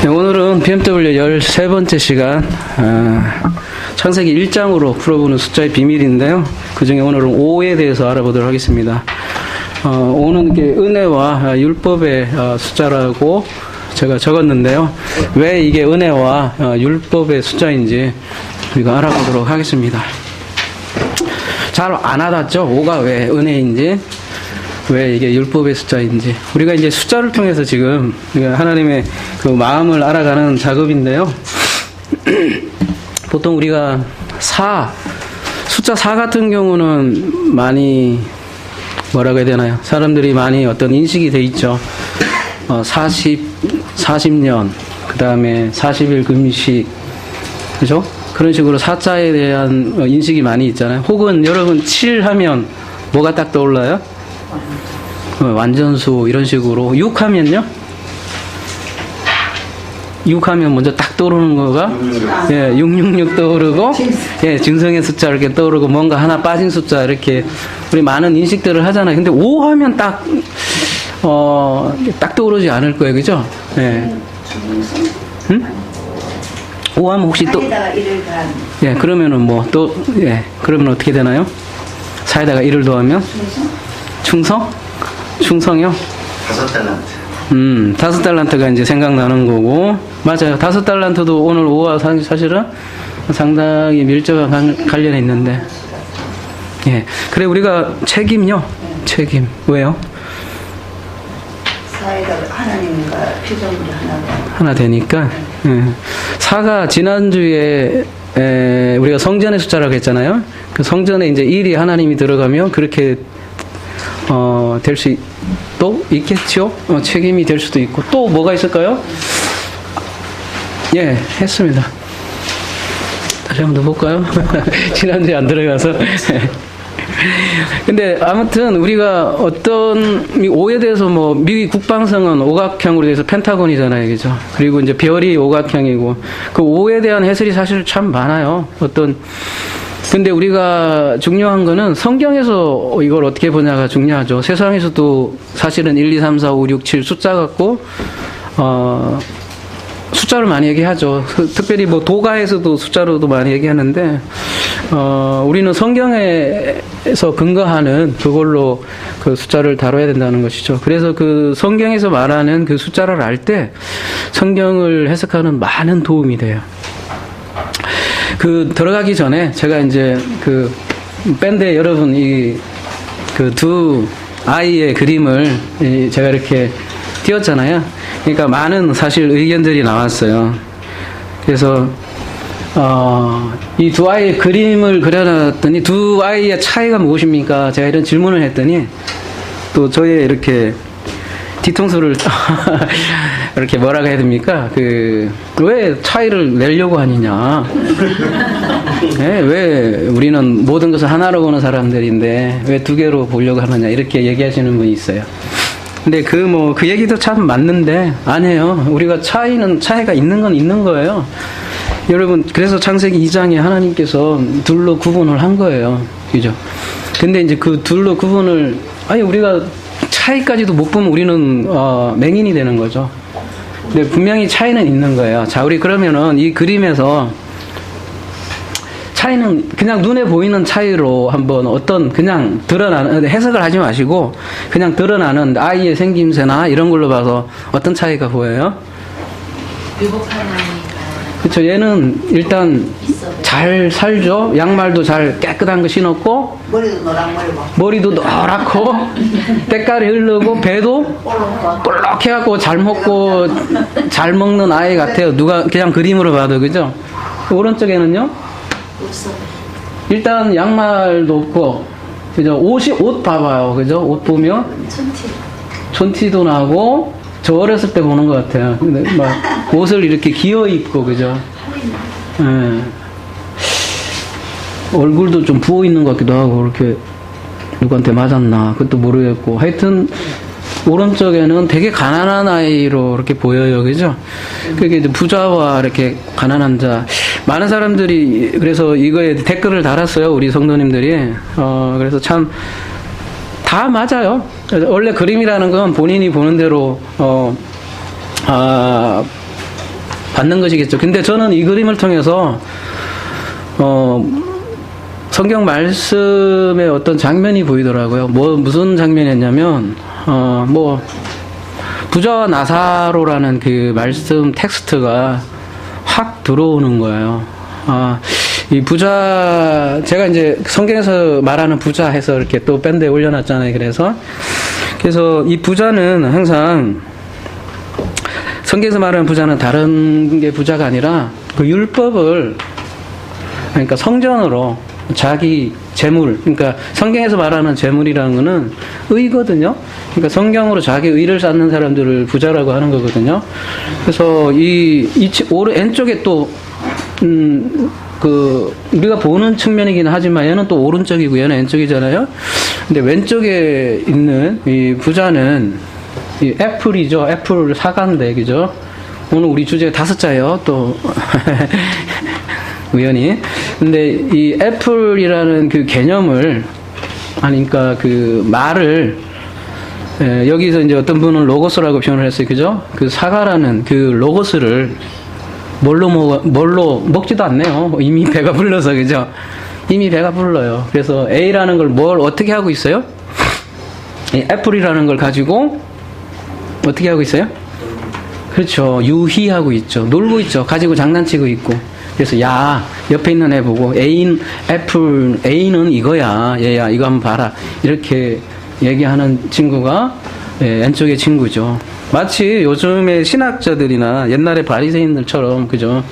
네, 오늘은 BMW 13번째 시간 창세기 1장으로 풀어보는 숫자의 비밀인데요. 그 중에 오늘은 5에 대해서 알아보도록 하겠습니다. 5는 은혜와 율법의 숫자라고 제가 적었는데요. 왜 이게 은혜와 율법의 숫자인지 우리가 알아보도록 하겠습니다. 잘 안 와닿죠? 5가 왜 은혜인지, 왜 이게 율법의 숫자인지. 우리가 이제 숫자를 통해서 지금 하나님의 그 마음을 알아가는 작업인데요. 보통 우리가 숫자 4 같은 경우는 많이 뭐라고 해야 되나요? 사람들이 많이 어떤 인식이 돼 있죠. 40년, 그 다음에 40일 금식, 그죠? 그런 식으로 사자에 대한 인식이 많이 있잖아요. 혹은 여러분 7 하면 뭐가 딱 떠올라요? 완전수 이런 식으로. 6 하면요? 6 하면 먼저 딱 떠오르는 거가 666 떠오르고, 증성의 숫자 이렇게 떠오르고, 뭔가 하나 빠진 숫자 이렇게 우리 많은 인식들을 하잖아요. 근데 5 하면 딱 떠오르지 않을 거예요. 그죠? 예. 응? 5 하면 혹시 또, 그러면은 그러면 어떻게 되나요? 4에다가 1을 더하면? 충성? 충성이요? 5달란트. 5달란트가 이제 생각나는 거고, 맞아요. 5달란트도 오늘 5와 사실은 상당히 밀접한 관련이 있는데, 그래, 우리가 책임요? 책임. 왜요? 사회가 하나님과 피조물이 하나 되니까. 4가 지난주에 우리가 성전의 숫자라고 했잖아요. 그 성전에 이제 1이 하나님이 들어가면 그렇게 될 수 또 있겠죠. 책임이 될 수도 있고. 또 뭐가 있을까요? 했습니다. 다시 한번 더 볼까요? 지난주에 안 들어가서. 근데 아무튼 우리가 어떤 5에 대해서 미국 국방성은 오각형으로 돼서 펜타곤이잖아요. 그죠? 그리고 이제 별이 오각형이고, 그 5에 대한 해설이 사실 참 많아요. 근데 우리가 중요한 거는 성경에서 이걸 어떻게 보냐가 중요하죠. 세상에서도 사실은 1, 2, 3, 4, 5, 6, 7 숫자 갖고, 숫자를 많이 얘기하죠. 특별히 도가에서도 숫자로도 많이 얘기하는데, 우리는 성경에서 근거하는 그걸로 그 숫자를 다뤄야 된다는 것이죠. 그래서 그 성경에서 말하는 그 숫자를 알 때 성경을 해석하는 많은 도움이 돼요. 들어가기 전에 제가 이제 밴드에 여러분 그 두 아이의 그림을 제가 이렇게 띄웠잖아요. 그러니까 많은 사실 의견들이 나왔어요. 그래서 이 두 아이의 그림을 그려놨더니 두 아이의 차이가 무엇입니까? 제가 이런 질문을 했더니 또 저의 이렇게 뒤통수를 이렇게 뭐라고 해야 됩니까? 왜 차이를 내려고 하느냐? 왜 우리는 모든 것을 하나로 보는 사람들인데 왜 두 개로 보려고 하느냐? 이렇게 얘기하시는 분이 있어요. 근데 그 얘기도 참 맞는데 아니에요. 우리가 차이가 있는 건 있는 거예요. 여러분, 그래서 창세기 2장에 하나님께서 둘로 구분을 한 거예요. 그죠? 근데 이제 그 둘로 구분을, 우리가 차이까지도 못 보면 우리는, 맹인이 되는 거죠. 근데 분명히 차이는 있는 거예요. 자, 우리 그러면은 이 그림에서 차이는 그냥 눈에 보이는 차이로 한번 그냥 드러나는, 해석을 하지 마시고, 그냥 드러나는 아이의 생김새나 이런 걸로 봐서 어떤 차이가 보여요? 그쵸. 얘는 일단 잘 살죠. 양말도 잘 깨끗한 거 신었고, 머리도 노랗고, 때깔이 흐르고, 배도 볼록해갖고 잘 먹고, 잘 먹는 아이 같아요. 그냥 그림으로 봐도, 그죠? 오른쪽에는요? 일단 양말도 없고, 그죠? 옷 봐봐요. 그죠? 옷 보면? 촌티도 나고, 저 어렸을 때 보는 것 같아요. 근데 옷을 이렇게 기어 입고, 그죠? 얼굴도 좀 부어 있는 것 같기도 하고, 이렇게 누구한테 맞았나, 그것도 모르겠고. 하여튼, 오른쪽에는 되게 가난한 아이로 이렇게 보여요. 그죠? 그게 이제 부자와 이렇게 가난한 자. 많은 사람들이, 그래서 이거에 댓글을 달았어요. 우리 성도님들이. 그래서 참, 다 맞아요. 원래 그림이라는 건 본인이 보는 대로 받는 것이겠죠. 근데 저는 이 그림을 통해서 성경 말씀의 어떤 장면이 보이더라고요. 무슨 장면이었냐면 부자와 나사로라는 그 말씀 텍스트가 확 들어오는 거예요. 이 부자, 제가 이제 성경에서 말하는 부자 해서 이렇게 또 밴드에 올려놨잖아요. 그래서 이 부자는 항상 성경에서 말하는 부자는 다른 게 부자가 아니라 그 율법을, 그러니까 성전으로 자기 재물, 그러니까 성경에서 말하는 재물이라는 거는 의거든요. 그러니까 성경으로 자기 의를 쌓는 사람들을 부자라고 하는 거거든요. 그래서 왼쪽에 또 우리가 보는 측면이긴 하지만 얘는 또 오른쪽이고 얘는 왼쪽이잖아요. 근데 왼쪽에 있는 이 부자는 이 애플이죠. 애플 사과인데, 그죠? 오늘 우리 주제 5자예요. 또 우연히. 근데 이 애플이라는 그 개념을, 그러니까 그 말을, 여기서 이제 어떤 분은 로고스라고 표현을 했어요. 그죠? 그 사과라는 그 로고스를 뭘로 먹지도 않네요. 이미 배가 불러서, 그죠? 이미 배가 불러요. 그래서 A라는 걸 어떻게 하고 있어요? 이 애플이라는 걸 가지고 어떻게 하고 있어요? 그렇죠. 유희하고 있죠. 놀고 있죠. 가지고 장난치고 있고. 그래서 옆에 있는 애 보고 A는 이거야. 얘야, 이거 한번 봐라. 이렇게 얘기하는 친구가 왼쪽의 친구죠. 마치 요즘의 신학자들이나 옛날의 바리새인들처럼, 그죠?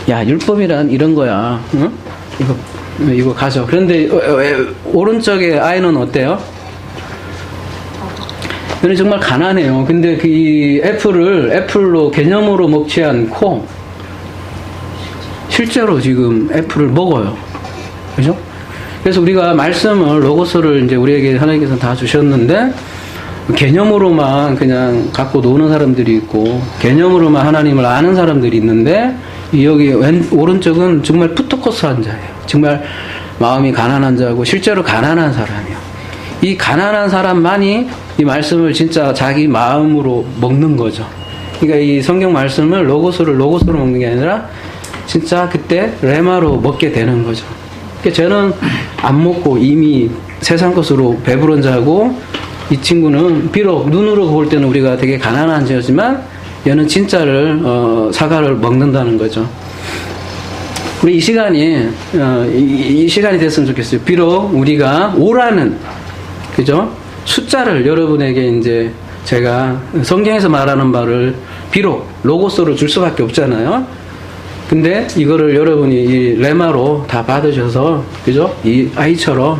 야, 율법이란 이런 거야. 응? 이거 가져. 그런데 오른쪽의 아이는 어때요? 얘는 정말 가난해요. 근데 이 애플로 개념으로 먹지 않고 실제로 지금 애플을 먹어요. 그죠? 그래서 우리가 말씀을, 로고스를 이제 우리에게 하나님께서 다 주셨는데, 개념으로만 그냥 갖고 노는 사람들이 있고, 개념으로만 하나님을 아는 사람들이 있는데, 여기 오른쪽은 정말 푸토코스한 자예요. 정말 마음이 가난한 자고, 실제로 가난한 사람이에요. 이 가난한 사람만이 이 말씀을 진짜 자기 마음으로 먹는 거죠. 그러니까 이 성경 말씀을 로고스로 먹는 게 아니라, 진짜 그때 레마로 먹게 되는 거죠. 그러니까 저는 안 먹고 이미 세상 것으로 배부른 자고, 이 친구는 비록 눈으로 볼 때는 우리가 되게 가난한 자지만 얘는 진짜를 사과를 먹는다는 거죠. 우리 이 시간이 됐으면 좋겠어요. 비록 우리가 5라는, 그죠? 숫자를 여러분에게 이제 제가 성경에서 말하는 바를 비록 로고스로 줄 수밖에 없잖아요. 근데 이거를 여러분이 이 레마로 다 받으셔서, 그죠? 이 아이처럼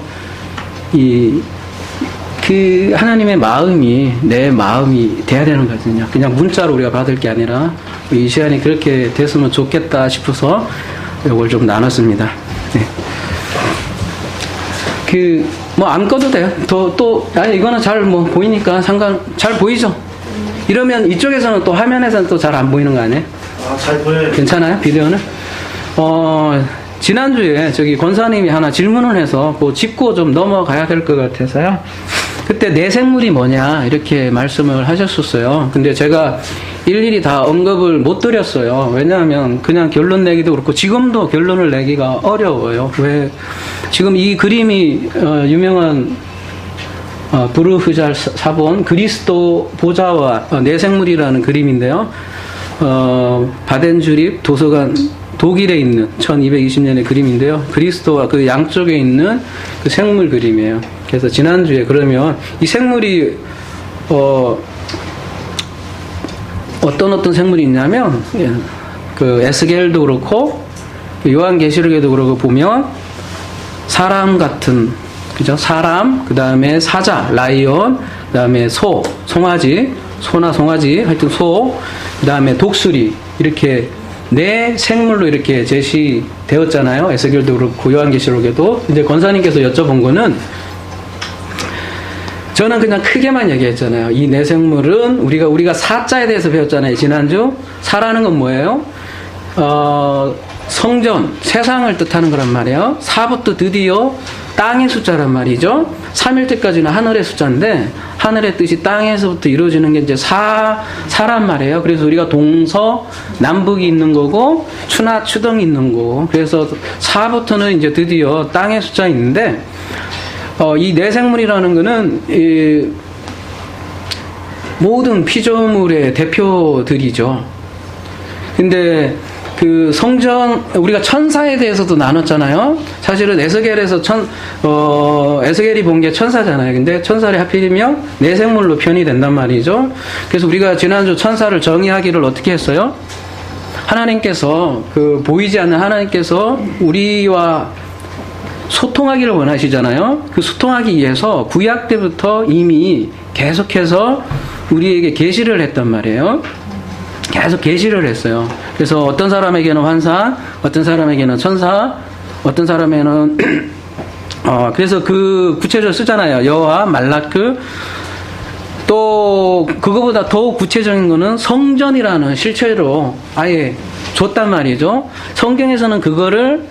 그 하나님의 마음이 내 마음이 돼야 되는 거거든요. 그냥 문자로 우리가 받을 게 아니라 이 시간이 그렇게 됐으면 좋겠다 싶어서 이걸 좀 나눴습니다. 네. 안 꺼도 돼요. 이거는 잘 보이니까 잘 보이죠? 이러면 이쪽에서는 또 화면에서는 또 잘 안 보이는 거 아니에요? 잘 보여요. 괜찮아요? 비디오는? 지난주에 권사님이 하나 질문을 해서 짚고 좀 넘어가야 될 것 같아서요. 그때 내 생물이 뭐냐 이렇게 말씀을 하셨었어요. 근데 제가 일일이 다 언급을 못 드렸어요. 왜냐하면 그냥 결론 내기도 그렇고 지금도 결론을 내기가 어려워요. 왜? 지금 이 그림이 유명한 브루흐잘 사본 그리스도 보좌와 내 생물이라는 그림인데요. 바덴주립 도서관 독일에 있는 1220년의 그림인데요. 그리스도와 그 양쪽에 있는 그 생물 그림이에요. 그래서 지난주에 그러면 이 생물이 어떤 생물이 있냐면 그 에스겔도 그렇고 요한계시록에도 그러고 보면 사람 같은, 그죠? 사람, 그 다음에 사자, 라이온, 그 다음에 송아지, 소나 송아지, 하여튼 그 다음에 독수리, 이렇게 네 생물로 이렇게 제시되었잖아요. 에스겔도 그렇고 요한계시록에도. 이제 권사님께서 여쭤본 거는 저는 그냥 크게만 얘기했잖아요. 이 네 생물은 우리가 사자에 대해서 배웠잖아요. 지난주. 사라는 건 뭐예요? 성전, 세상을 뜻하는 거란 말이에요. 사부터 드디어 땅의 숫자란 말이죠. 3일째까지는 하늘의 숫자인데 하늘의 뜻이 땅에서부터 이루어지는 게 이제 사란 말이에요. 그래서 우리가 동서 남북이 있는 거고 추나 추동이 있는 거고 그래서 4부터는 이제 드디어 땅의 숫자 있는데 이 내생물이라는 거는 이 모든 피조물의 대표들이죠. 근데 그 성전 우리가 천사에 대해서도 나눴잖아요. 사실은 에스겔에서 에스겔이 본 게 천사잖아요. 근데 천사를 하필이면 내생물로 표현이 된단 말이죠. 그래서 우리가 지난주 천사를 정의하기를 어떻게 했어요? 하나님께서 그 보이지 않는 하나님께서 우리와 소통하기를 원하시잖아요. 그 소통하기 위해서 구약 때부터 이미 계속해서 우리에게 계시를 했단 말이에요. 계속 계시를 했어요. 그래서 어떤 사람에게는 환상, 어떤 사람에게는 천사, 어떤 사람에는 그래서 그 구체적으로 쓰잖아요. 여호와, 말라크. 또 그거보다 더 구체적인 거는 성전이라는 실체로 아예 줬단 말이죠. 성경에서는 그거를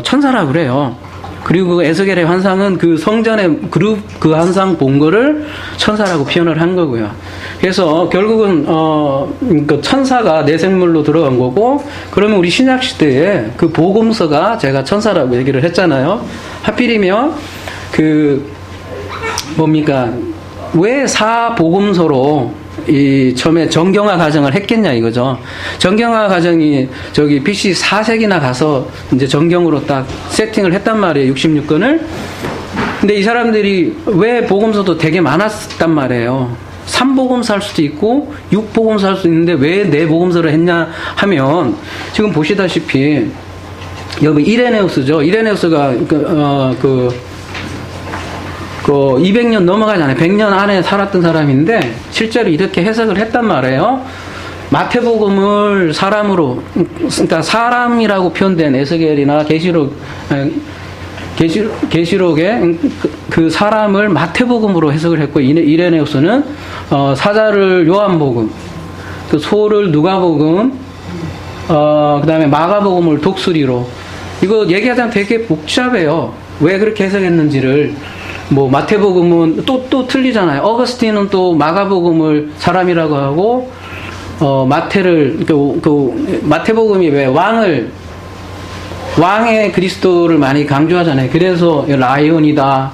천사라고 그래요. 그리고 그 에스겔의 환상은 그 성전의 그 환상 본 거를 천사라고 표현을 한 거고요. 그래서 결국은 그 천사가 내생물로 들어간 거고, 그러면 우리 신약 시대에 그 복음서가 제가 천사라고 얘기를 했잖아요. 하필이면 그 뭡니까? 왜 사복음서로 이 처음에 정경화 과정을 했겠냐 이거죠. 정경화 과정이 저기 BC 4세기나 가서 이제 정경으로 딱 세팅을 했단 말이에요. 66권을. 근데 이 사람들이 왜 복음서도 되게 많았단 말이에요. 3복음서 할 수도 있고 6복음서 할 수도 있는데 왜 4복음서를 했냐 하면 지금 보시다시피 여기 이레네우스죠. 이레네우스가 200년 넘어가잖아요. 100년 안에 살았던 사람인데 실제로 이렇게 해석을 했단 말이에요. 마태복음을 사람으로, 그러니까 사람이라고 표현된 에스겔이나 계시록에 그 사람을 마태복음으로 해석을 했고, 이레네우스는 사자를 요한복음, 그 소를 누가복음, 그 다음에 마가복음을 독수리로. 이거 얘기하자면 되게 복잡해요. 왜 그렇게 해석했는지를. 뭐 마태복음은 또 틀리잖아요. 어거스틴은 또 마가복음을 사람이라고 하고 마태를 마태복음이 왜 왕의 그리스도를 많이 강조하잖아요. 그래서 라이온이다.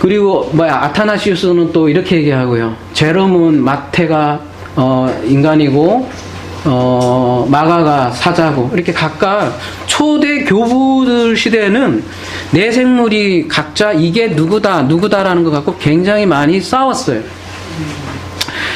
그리고 아타나시우스는 또 이렇게 얘기하고요. 제롬은 마태가 인간이고 마가가 사자고, 이렇게 각각 초대 교부들 시대에는 내생물이 각자 이게 누구다라는 것 갖고 굉장히 많이 싸웠어요.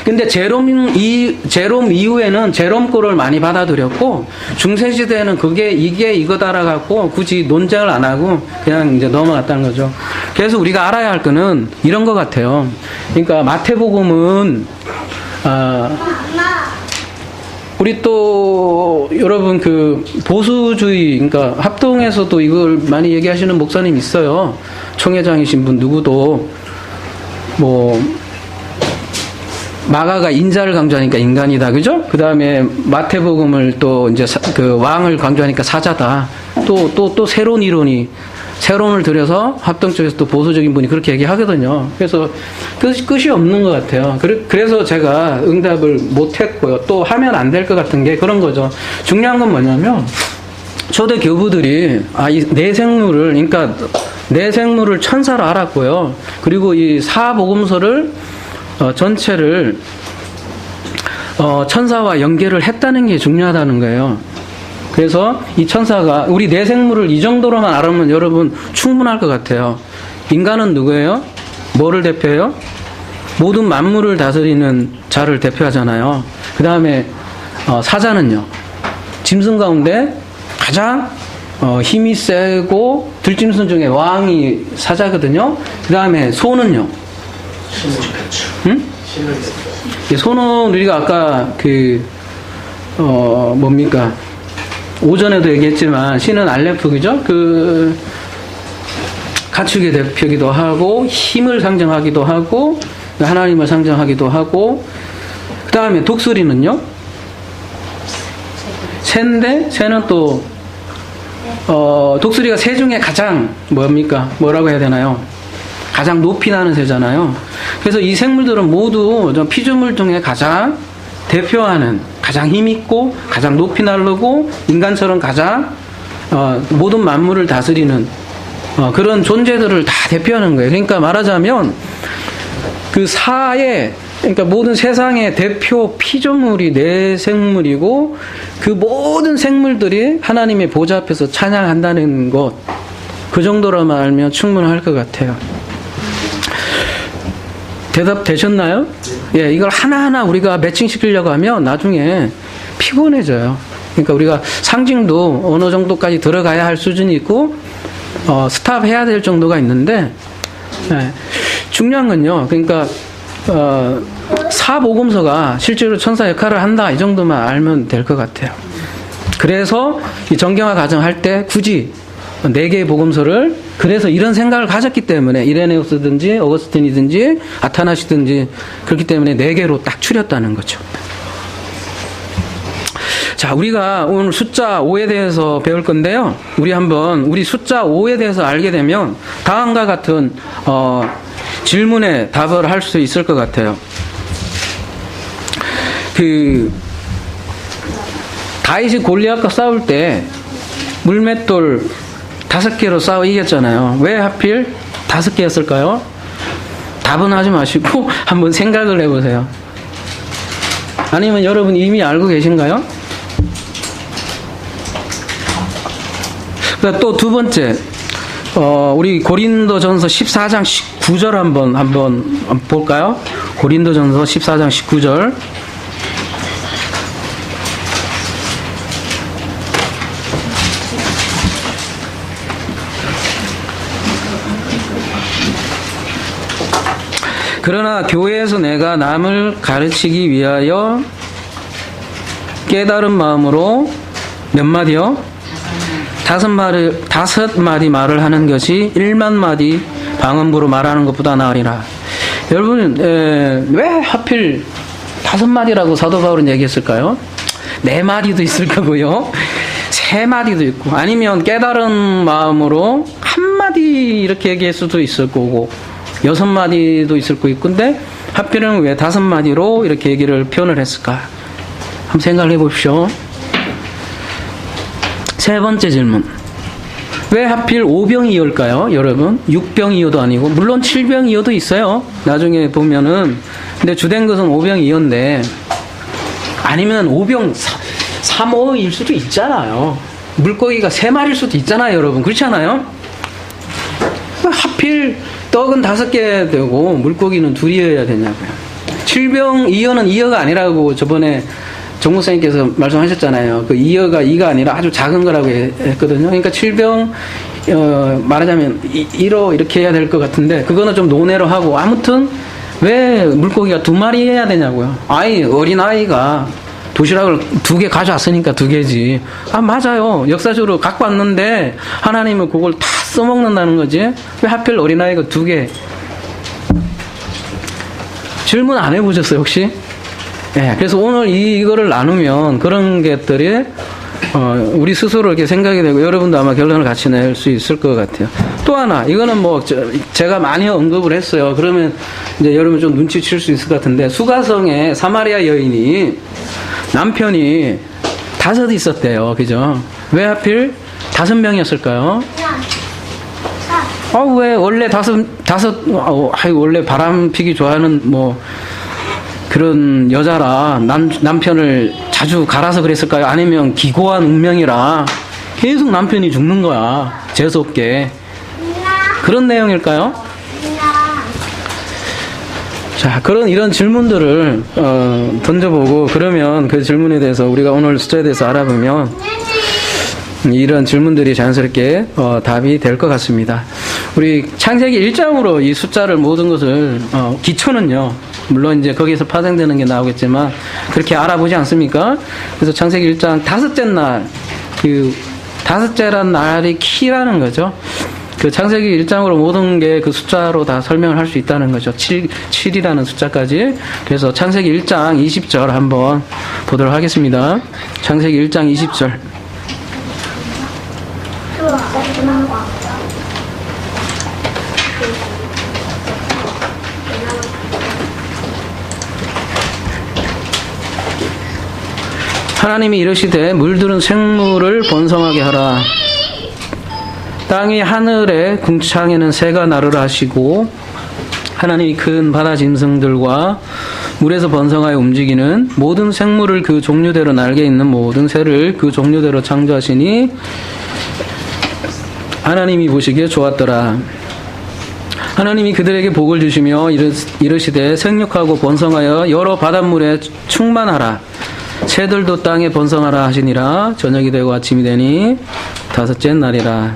근데 제롬 이후에는 제롬 거를 많이 받아들였고, 중세 시대에는 이게 이거다라 갖고 굳이 논쟁을 안 하고 그냥 이제 넘어갔다는 거죠. 그래서 우리가 알아야 할 거는 이런 것 같아요. 그러니까 마태복음은 우리 또 여러분 그 보수주의, 그러니까 합동에서도 이걸 많이 얘기하시는 목사님 있어요. 총회장이신 분 누구도 뭐 마가가 인자를 강조하니까 인간이다, 그죠? 그 다음에 마태복음을 또 이제 그 왕을 강조하니까 사자다. 또 새로운 이론이, 새론을 들여서 합동 쪽에서 또 보수적인 분이 그렇게 얘기하거든요. 그래서 끝이 없는 것 같아요. 그래서 제가 응답을 못했고요. 또 하면 안 될 것 같은 게 그런 거죠. 중요한 건 뭐냐면, 초대 교부들이 이 내생물을, 그러니까 내생물을 천사로 알았고요. 그리고 이 사복음서를 전체를 천사와 연결을 했다는 게 중요하다는 거예요. 그래서 이 천사가 우리 내생물을 이 정도로만 알으면 여러분 충분할 것 같아요. 인간은 누구예요? 뭐를 대표해요? 모든 만물을 다스리는 자를 대표하잖아요. 그 다음에 사자는요, 짐승 가운데 가장 힘이 세고 들짐승 중에 왕이 사자거든요. 그 다음에 소는요, 응? 소는 우리가 아까 뭡니까? 오전에도 얘기했지만 신은 알레프이죠. 그 가축의 대표기도 하고 힘을 상징하기도 하고 하나님을 상징하기도 하고, 그 다음에 독수리는요, 새인데 새는 또 독수리가 새 중에 가장 뭡니까? 뭐라고 해야 되나요? 가장 높이 나는 새잖아요. 그래서 이 생물들은 모두 피조물 중에 가장 대표하는, 가장 힘있고 가장 높이 날르고 인간처럼 가장 모든 만물을 다스리는 그런 존재들을 다 대표하는 거예요. 그러니까 말하자면 그 사의, 그러니까 모든 세상의 대표 피조물이 내 생물이고 그 모든 생물들이 하나님의 보좌 앞에서 찬양한다는 것, 그 정도로만 알면 충분할 것 같아요. 대답 되셨나요? 예, 이걸 하나하나 우리가 매칭시키려고 하면 나중에 피곤해져요. 그러니까 우리가 상징도 어느 정도까지 들어가야 할 수준이 있고 스탑해야 될 정도가 있는데, 예, 중요한 건요. 그러니까 사복음서가 실제로 천사 역할을 한다, 이 정도만 알면 될 것 같아요. 그래서 이 정경화 과정할 때 굳이 4개의 복음서를, 그래서 이런 생각을 가졌기 때문에 이레네우스든지 어거스틴이든지 아타나시든지 그렇기 때문에 4개로 딱 추렸다는 거죠. 자, 우리가 오늘 숫자 5에 대해서 배울 건데요. 우리 숫자 5에 대해서 알게 되면 다음과 같은 질문에 답을 할 수 있을 것 같아요. 다윗이 골리앗과 싸울 때 물맷돌 5개로 싸워 이겼잖아요. 왜 하필 5개였을까요? 답은 하지 마시고 한번 생각을 해보세요. 아니면 여러분 이미 알고 계신가요? 또 두 번째, 우리 고린도전서 14장 19절 한번 볼까요? 고린도전서 14장 19절. 그러나 교회에서 내가 남을 가르치기 위하여 깨달은 마음으로 몇 마디요? 5마디 말을 하는 것이 1만 마디 방언부로 말하는 것보다 나으리라. 여러분, 왜 하필 5마디라고 사도 바울은 얘기했을까요? 4마디도 있을 거고요. 3마디도 있고, 아니면 깨달은 마음으로 1마디 이렇게 얘기할 수도 있을 거고, 6마디도 있을 거 있고, 근데 하필은 왜 5마디로 이렇게 얘기를 표현을 했을까? 한번 생각을 해봅시오. 세 번째 질문. 왜 하필 5병이어일까요, 여러분? 6병이어도 아니고, 물론 7병이어도 있어요. 나중에 보면은. 근데 주된 것은 5병이어인데, 아니면 5병 3호일 수도 있잖아요. 물고기가 3마리일 수도 있잖아요, 여러분. 그렇지 않아요? 하필 떡은 5개 되고 물고기는 2이어야 되냐고요. 7병이어는 2어가 아니라고 저번에 정목사님께서 말씀하셨잖아요. 그 2어가 2가 아니라 아주 작은 거라고 했거든요. 그러니까 7병 말하자면 1호 이렇게 해야 될 것 같은데, 그거는 좀 논외로 하고, 아무튼 왜 물고기가 2마리 해야 되냐고요. 어린아이가 도시락을 2개 가져왔으니까 2개지. 맞아요. 역사적으로 갖고 왔는데 하나님은 그걸 다 써먹는다는 거지. 왜 하필 어린아이가 2개? 질문 안 해보셨어요, 혹시? 예, 그래서 오늘 이거를 나누면 그런 것들이 우리 스스로 이렇게 생각이 되고, 여러분도 아마 결론을 같이 낼 수 있을 것 같아요. 또 하나, 이거는 뭐 제가 많이 언급을 했어요. 그러면 이제 여러분 좀 눈치챌 수 있을 것 같은데, 수가성의 사마리아 여인이 남편이 5 있었대요. 그죠? 왜 하필 5명이었을까요? 왜 원래 원래 바람 피기 좋아하는 그런 여자라 남편을 자주 갈아서 그랬을까요? 아니면 기고한 운명이라 계속 남편이 죽는 거야. 재수없게. 그런 내용일까요? 자, 이런 질문들을 던져보고, 그러면 그 질문에 대해서 우리가 오늘 숫자에 대해서 알아보면 이런 질문들이 자연스럽게 답이 될 것 같습니다. 우리 창세기 1장으로 이 숫자를 모든 것을 기초는요, 물론 이제 거기에서 파생되는 게 나오겠지만 그렇게 알아보지 않습니까? 그래서 창세기 1장 5째 날, 그 5째란 날이 키라는 거죠. 그 창세기 1장으로 모든 게 그 숫자로 다 설명을 할 수 있다는 거죠. 7이라는 숫자까지. 그래서 창세기 1장 20절 한번 보도록 하겠습니다. 창세기 1장 20절. 하나님이 이르시되 물들은 생물을 번성하게 하라. 땅이 하늘에 궁창에는 새가 나르라 하시고 하나님이 큰 바다 짐승들과 물에서 번성하여 움직이는 모든 생물을 그 종류대로 날개 있는 모든 새를 그 종류대로 창조하시니 하나님이 보시기에 좋았더라. 하나님이 그들에게 복을 주시며 이르시되 생육하고 번성하여 여러 바닷물에 충만하라. 새들도 땅에 번성하라 하시니라. 저녁이 되고 아침이 되니 다섯째 날이라.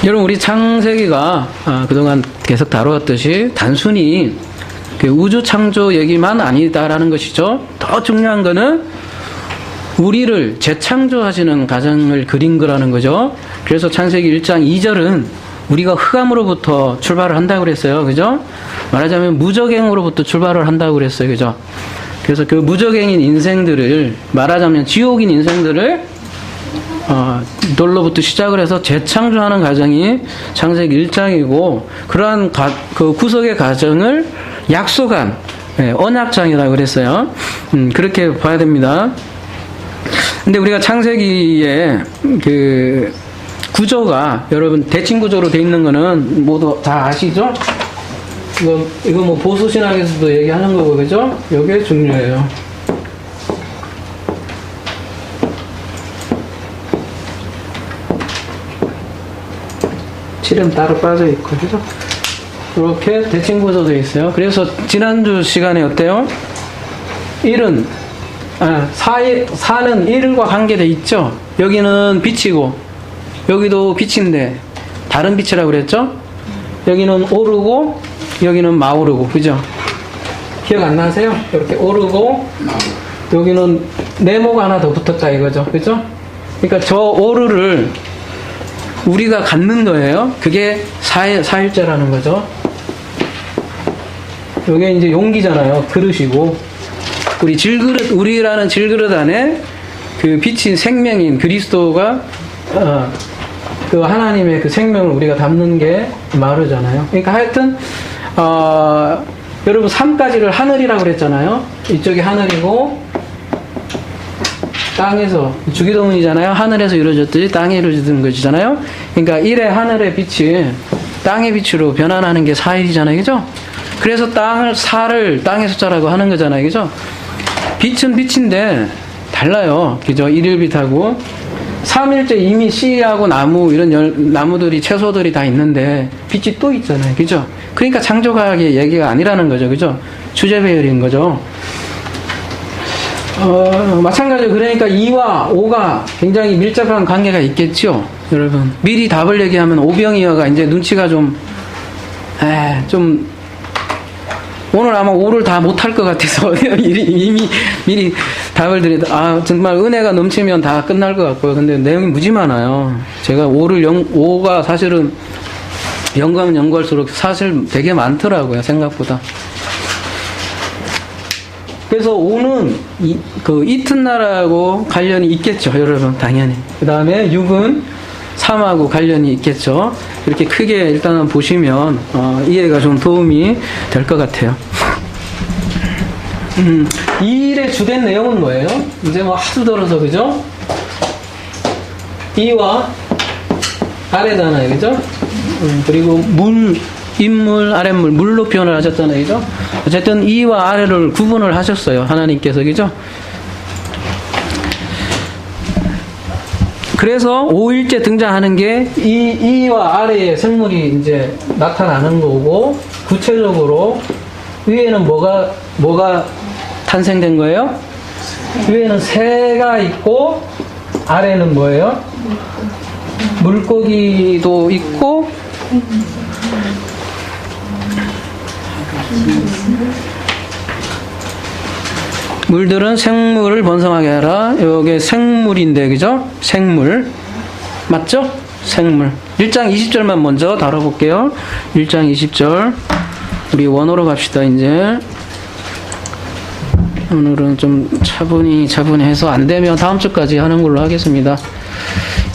여러분, 우리 창세기가 그동안 계속 다루었듯이 단순히 그 우주 창조 얘기만 아니다라는 것이죠. 더 중요한 거는 우리를 재창조하시는 과정을 그린 거라는 거죠. 그래서 창세기 1장 2절은 우리가 흑암으로부터 출발을 한다고 그랬어요. 그죠? 말하자면 무적행으로부터 출발을 한다고 그랬어요. 그죠? 그래서 그 무적행인 인생들을, 말하자면 지옥인 인생들을 놀로부터 시작을 해서 재창조하는 과정이 창세기 1장이고, 그러한 그 구속의 과정을 약속한 언약장이라고 그랬어요. 그렇게 봐야 됩니다. 근데 우리가 창세기에 그 구조가, 여러분 대칭 구조로 돼 있는 거는 모두 다 아시죠? 이거 뭐 보수신학에서도 얘기하는 거고, 그죠? 이게 중요해요. 칠은 따로 빠져 있고, 그죠? 이렇게 대칭 구조 되어 있어요. 그래서 지난주 시간에 어때요? 1은 4는 1과 관계돼 있죠? 여기는 빛이고 여기도 빛인데 다른 빛이라고 그랬죠? 여기는 오르고 여기는 마오르고, 그죠? 기억 안 나세요? 이렇게 오르고 여기는 네모가 하나 더 붙었다 이거죠, 그죠? 그러니까 저 오르를 우리가 갖는 거예요. 그게 사일제라는 거죠. 이게 이제 용기잖아요. 그릇이고, 우리 질그릇, 우리라는 질그릇 안에 그 빛인 생명인 그리스도가 그 하나님의 그 생명을 우리가 담는 게 마르잖아요. 그러니까 하여튼 여러분 3가지를 하늘이라고 그랬잖아요. 이쪽이 하늘이고, 땅에서, 주기도문이잖아요. 하늘에서 이루어졌듯이 땅에 이루어지는 것이잖아요. 그러니까 1의 하늘의 빛이 땅의 빛으로 변환하는 게 4일이잖아요. 그죠? 그래서 사를 땅의 숫자라고 하는 거잖아요. 그죠? 빛은 빛인데 달라요. 그죠? 일일빛하고 3일째 이미 씨하고 나무, 이런 나무들이, 채소들이 다 있는데 빛이 또 있잖아요. 그죠? 그러니까 창조과학의 얘기가 아니라는 거죠. 그죠? 주제 배열인 거죠. 마찬가지로, 그러니까 2와 5가 굉장히 밀접한 관계가 있겠죠. 여러분, 미리 답을 얘기하면 오병이어가 이제 눈치가 좀 오늘 아마 5를 다 못할 것 같아서 이미 미리 답을 드려도, 정말 은혜가 넘치면 다 끝날 것 같고요. 근데 내용이 무지 많아요. 제가 5가 사실은 연구하면 연구할수록 사실 되게 많더라고요, 생각보다. 그래서 5는 그 이튿날하고 관련이 있겠죠, 여러분, 당연히. 그 다음에 6은 3하고 관련이 있겠죠. 이렇게 크게 일단은 보시면 이해가 좀 도움이 될 것 같아요. 이 일의 주된 내용은 뭐예요? 이제 뭐 하도 들어서, 그죠? 이와 아래잖아요, 그죠? 그리고 인물, 아랫물, 물로 표현을 하셨잖아요, 그죠? 어쨌든 이와 아래를 구분을 하셨어요, 하나님께서, 그죠? 그래서 5일째 등장하는 게 이와 아래의 생물이 이제 나타나는 거고, 구체적으로 위에는 뭐가 탄생된 거예요? 위에는 새가 있고, 아래는 뭐예요? 물고기도 있고, 물들은 생물을 번성하게 하라. 요게 생물인데, 그죠? 생물. 맞죠? 생물. 1장 20절만 먼저 다뤄볼게요. 1장 20절. 우리 원어로 갑시다, 이제. 오늘은 좀 차분히 해서 안 되면 다음 주까지 하는 걸로 하겠습니다.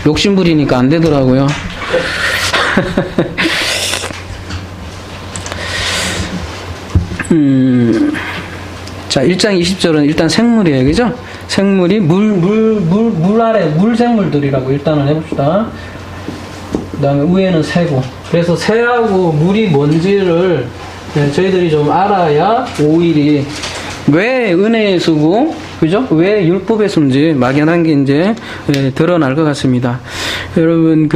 욕심부리니까 안 되더라고요. 자, 1장 20절은 일단 생물이에요. 그죠? 생물이 물 아래, 물생물들이라고 일단은 해봅시다. 그 다음에 위에는 새고. 그래서 새하고 물이 뭔지를 저희들이 좀 알아야 5일이 왜 은혜의 수고, 그죠? 왜 율법의 순지 막연한 게 이제 드러날 것 같습니다. 여러분,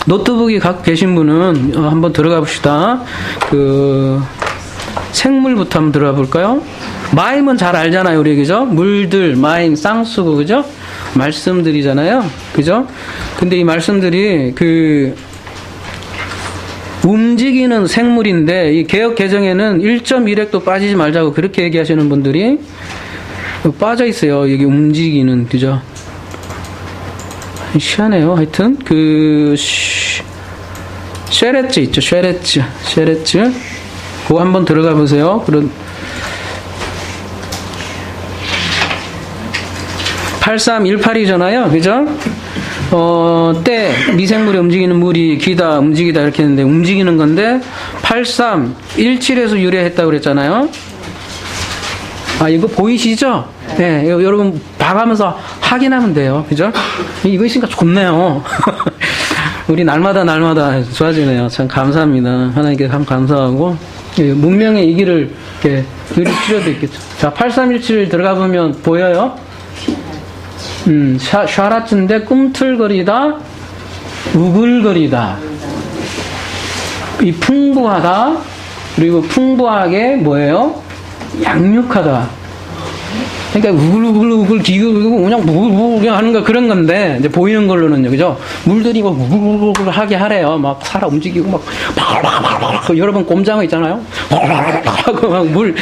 노트북이 갖고 계신 분은 한번 들어가 봅시다. 생물부터 한번 들어가 볼까요? 마임은 잘 알잖아요, 우리, 그죠? 물들, 마임, 쌍수고, 그죠? 말씀들이잖아요, 그죠? 근데 이 말씀들이 움직이는 생물인데, 이 개역 개정에는 1.1획도 빠지지 말자고 그렇게 얘기하시는 분들이 빠져 있어요. 이게 움직이는, 그죠? 희한해요. 하여튼, 쉐레츠 있죠, 쉐레츠. 그거 한번 들어가 보세요. 8318이잖아요. 그죠? 미생물이 움직이는 물이 귀다, 움직이다 이렇게 했는데 움직이는 건데 8317에서 유래했다고 그랬잖아요. 아, 이거 보이시죠? 네, 여러분 봐가면서 확인하면 돼요. 그죠? 이거 있으니까 좋네요. 우리 날마다 좋아지네요. 참 감사합니다. 하나님께 참 감사하고 문명의 이 길을 이렇게 누릴 필요도 있겠죠. 자, 8317 들어가 보면 보여요? 샤라츠인데 꿈틀거리다, 우글거리다. 이 풍부하다, 그리고 풍부하게 뭐예요? 양육하다. 그러니까 우글우글 기글기글 그냥 우글 하는 거 그런 건데 이제 보이는 걸로는요, 그죠? 물들이 막 우글우글 하게 하래요. 막 살아 움직이고 막 여러분 꼼장어 있잖아요. 막 물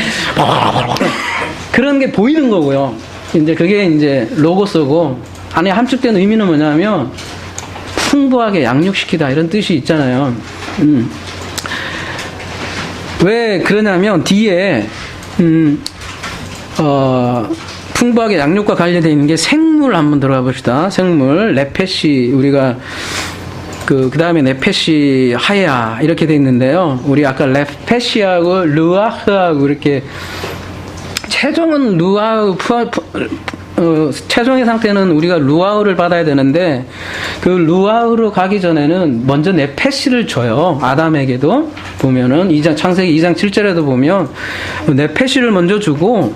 그런 게 보이는 거고요. 이제 그게 이제 로고스고 안에 함축된 의미는 뭐냐면 풍부하게 양육시키다 이런 뜻이 있잖아요. 왜 그러냐면 뒤에 풍부하게 양육과 관련되어 있는 게 생물 한번 들어가 봅시다. 생물 네페시 우리가 그 다음에 네페시 하야 이렇게 돼 있는데요. 우리 아까 네페시하고 루아흐하고 이렇게 최종은 루아흐 최종의 상태는 우리가 루아흐를 받아야 되는데 그 루아흐로 가기 전에는 먼저 네페시를 줘요. 아담에게도 보면은 창세기 2장 7절에도 보면 네페시를 먼저 주고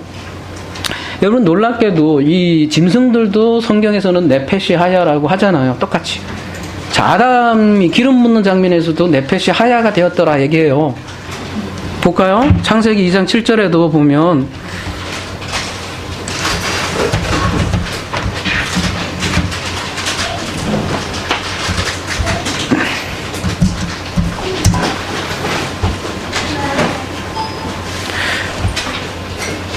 여러분 놀랍게도 이 짐승들도 성경에서는 네페시 하야라고 하잖아요. 똑같이. 자, 아담이 기름 붓는 장면에서도 네페시 하야가 되었더라 얘기해요. 볼까요? 창세기 2장 7절에도 보면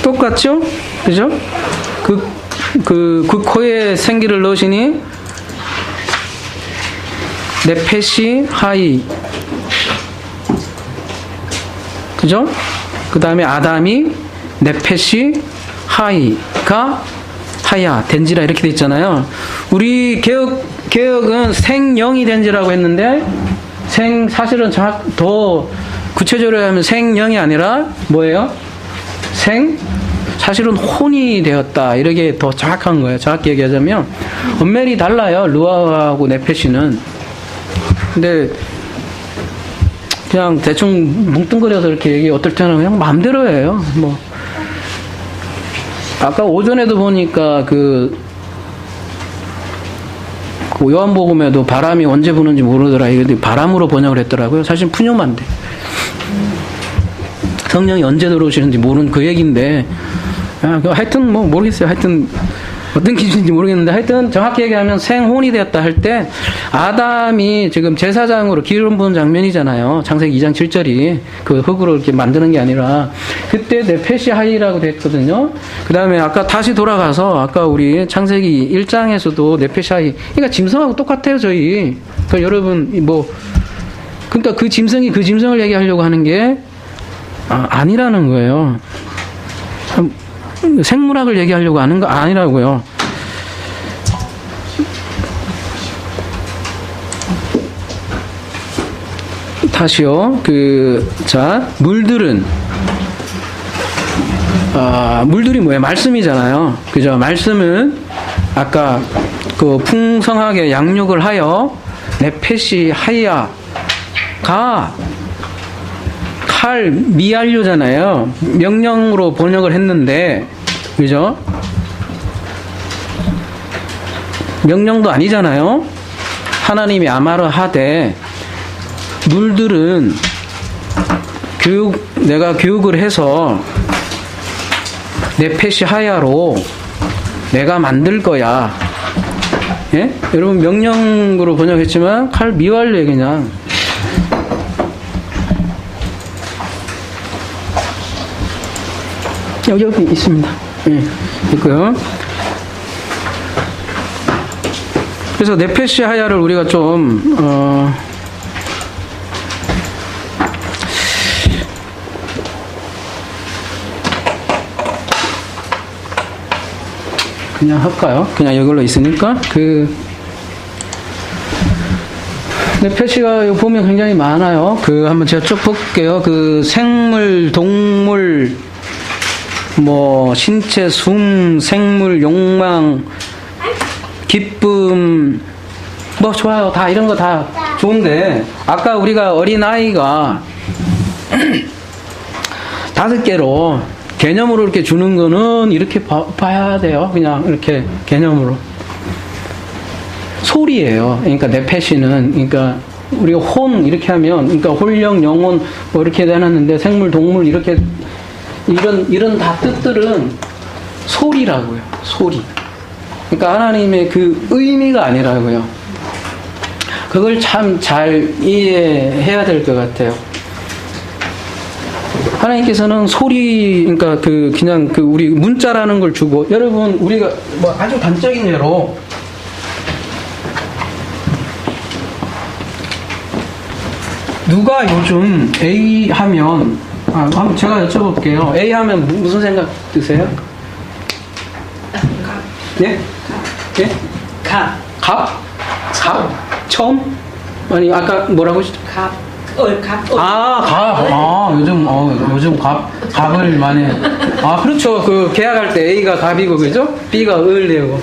똑같죠? 그죠? 그 코에 생기를 넣으시니 네페시 하이, 그죠? 그 다음에 아담이 네페시 하이가 하야 된지라 이렇게 돼 있잖아요. 우리 개혁은 생영이 된지라고 했는데 사실은 더 구체적으로 하면 생영이 아니라 뭐예요? 사실은 혼이 되었다. 이렇게 더 정확한 거예요. 정확히 얘기하자면 엄밀히 달라요. 루아하고 네페시는. 근데 그냥 대충 뭉뚱그려서 이렇게 얘기 어떨 때는 그냥 마음대로 해요. 뭐 아까 오전에도 보니까 그 요한복음에도 바람이 언제 부는지 모르더라. 이게 바람으로 번역을 했더라고요. 사실 푸뉴마인데 성령이 언제 들어오시는지 모르는 그 얘기인데 하여튼 뭐 모르겠어요. 하여튼 어떤 기준인지 모르겠는데 하여튼 정확히 얘기하면 생혼이 되었다 할 때 아담이 지금 제사장으로 기름 부은 장면이잖아요. 창세기 2장 7절이 그 흙으로 이렇게 만드는 게 아니라 그때 네페시 하이라고 됐거든요. 그 다음에 아까 다시 돌아가서 아까 우리 창세기 1장에서도 네페시 하이, 그러니까 짐승하고 똑같아요. 저희 그러니까 여러분 그러니까 그 짐승이 그 짐승을 얘기하려고 하는 게 아니라는 거예요. 생물학을 얘기하려고 하는 거 아니라고요. 다시요. 물들은 물들이 뭐예요? 말씀이잖아요. 그죠? 말씀은 아까 그 풍성하게 양육을 하여 네페시 하야가 칼 미알료잖아요. 명령으로 번역을 했는데, 그죠? 명령도 아니잖아요. 하나님이 아마르 하되 물들은 내가 교육을 해서 네페시 하야로 내가 만들 거야. 예? 여러분 명령으로 번역했지만 칼 미왈레 그냥. 여기 있습니다. 예, 있고요. 그래서 네페시 하야를 우리가 좀 그냥 할까요? 그냥 이걸로 있으니까 네페시가 보면 굉장히 많아요. 한번 제가 쭉 볼게요. 생물, 동물, 뭐 신체, 숨, 생물, 욕망, 기쁨, 뭐 좋아요. 다 이런 거 다 좋은데 아까 우리가 어린아이가 5개로 개념으로 이렇게 주는 거는 이렇게 봐야 돼요. 그냥 이렇게 개념으로. 소리예요. 그러니까 네페시는, 그러니까 우리가 혼 이렇게 하면, 그러니까 홀령, 영혼 뭐 이렇게 해놨는데 생물, 동물 이렇게 이런 다 뜻들은 소리라고요. 소리. 그러니까 하나님의 그 의미가 아니라고요. 그걸 참 잘 이해해야 될 것 같아요. 하나님께서는 소리, 그러니까 그냥 우리 문자라는 걸 주고, 여러분, 우리가 뭐 아주 단적인 예로, 누가 요즘 A 하면, 한번 제가 여쭤볼게요. A 하면 무슨 생각 드세요? 예? 예? 갑. 갑? 처음? 아니, 아까 뭐라고 하시죠? 갑. 갑. 갑. 요즘 갑을 많이. 그렇죠. 계약할 때 A가 갑이고, 그죠? B가 을 되고.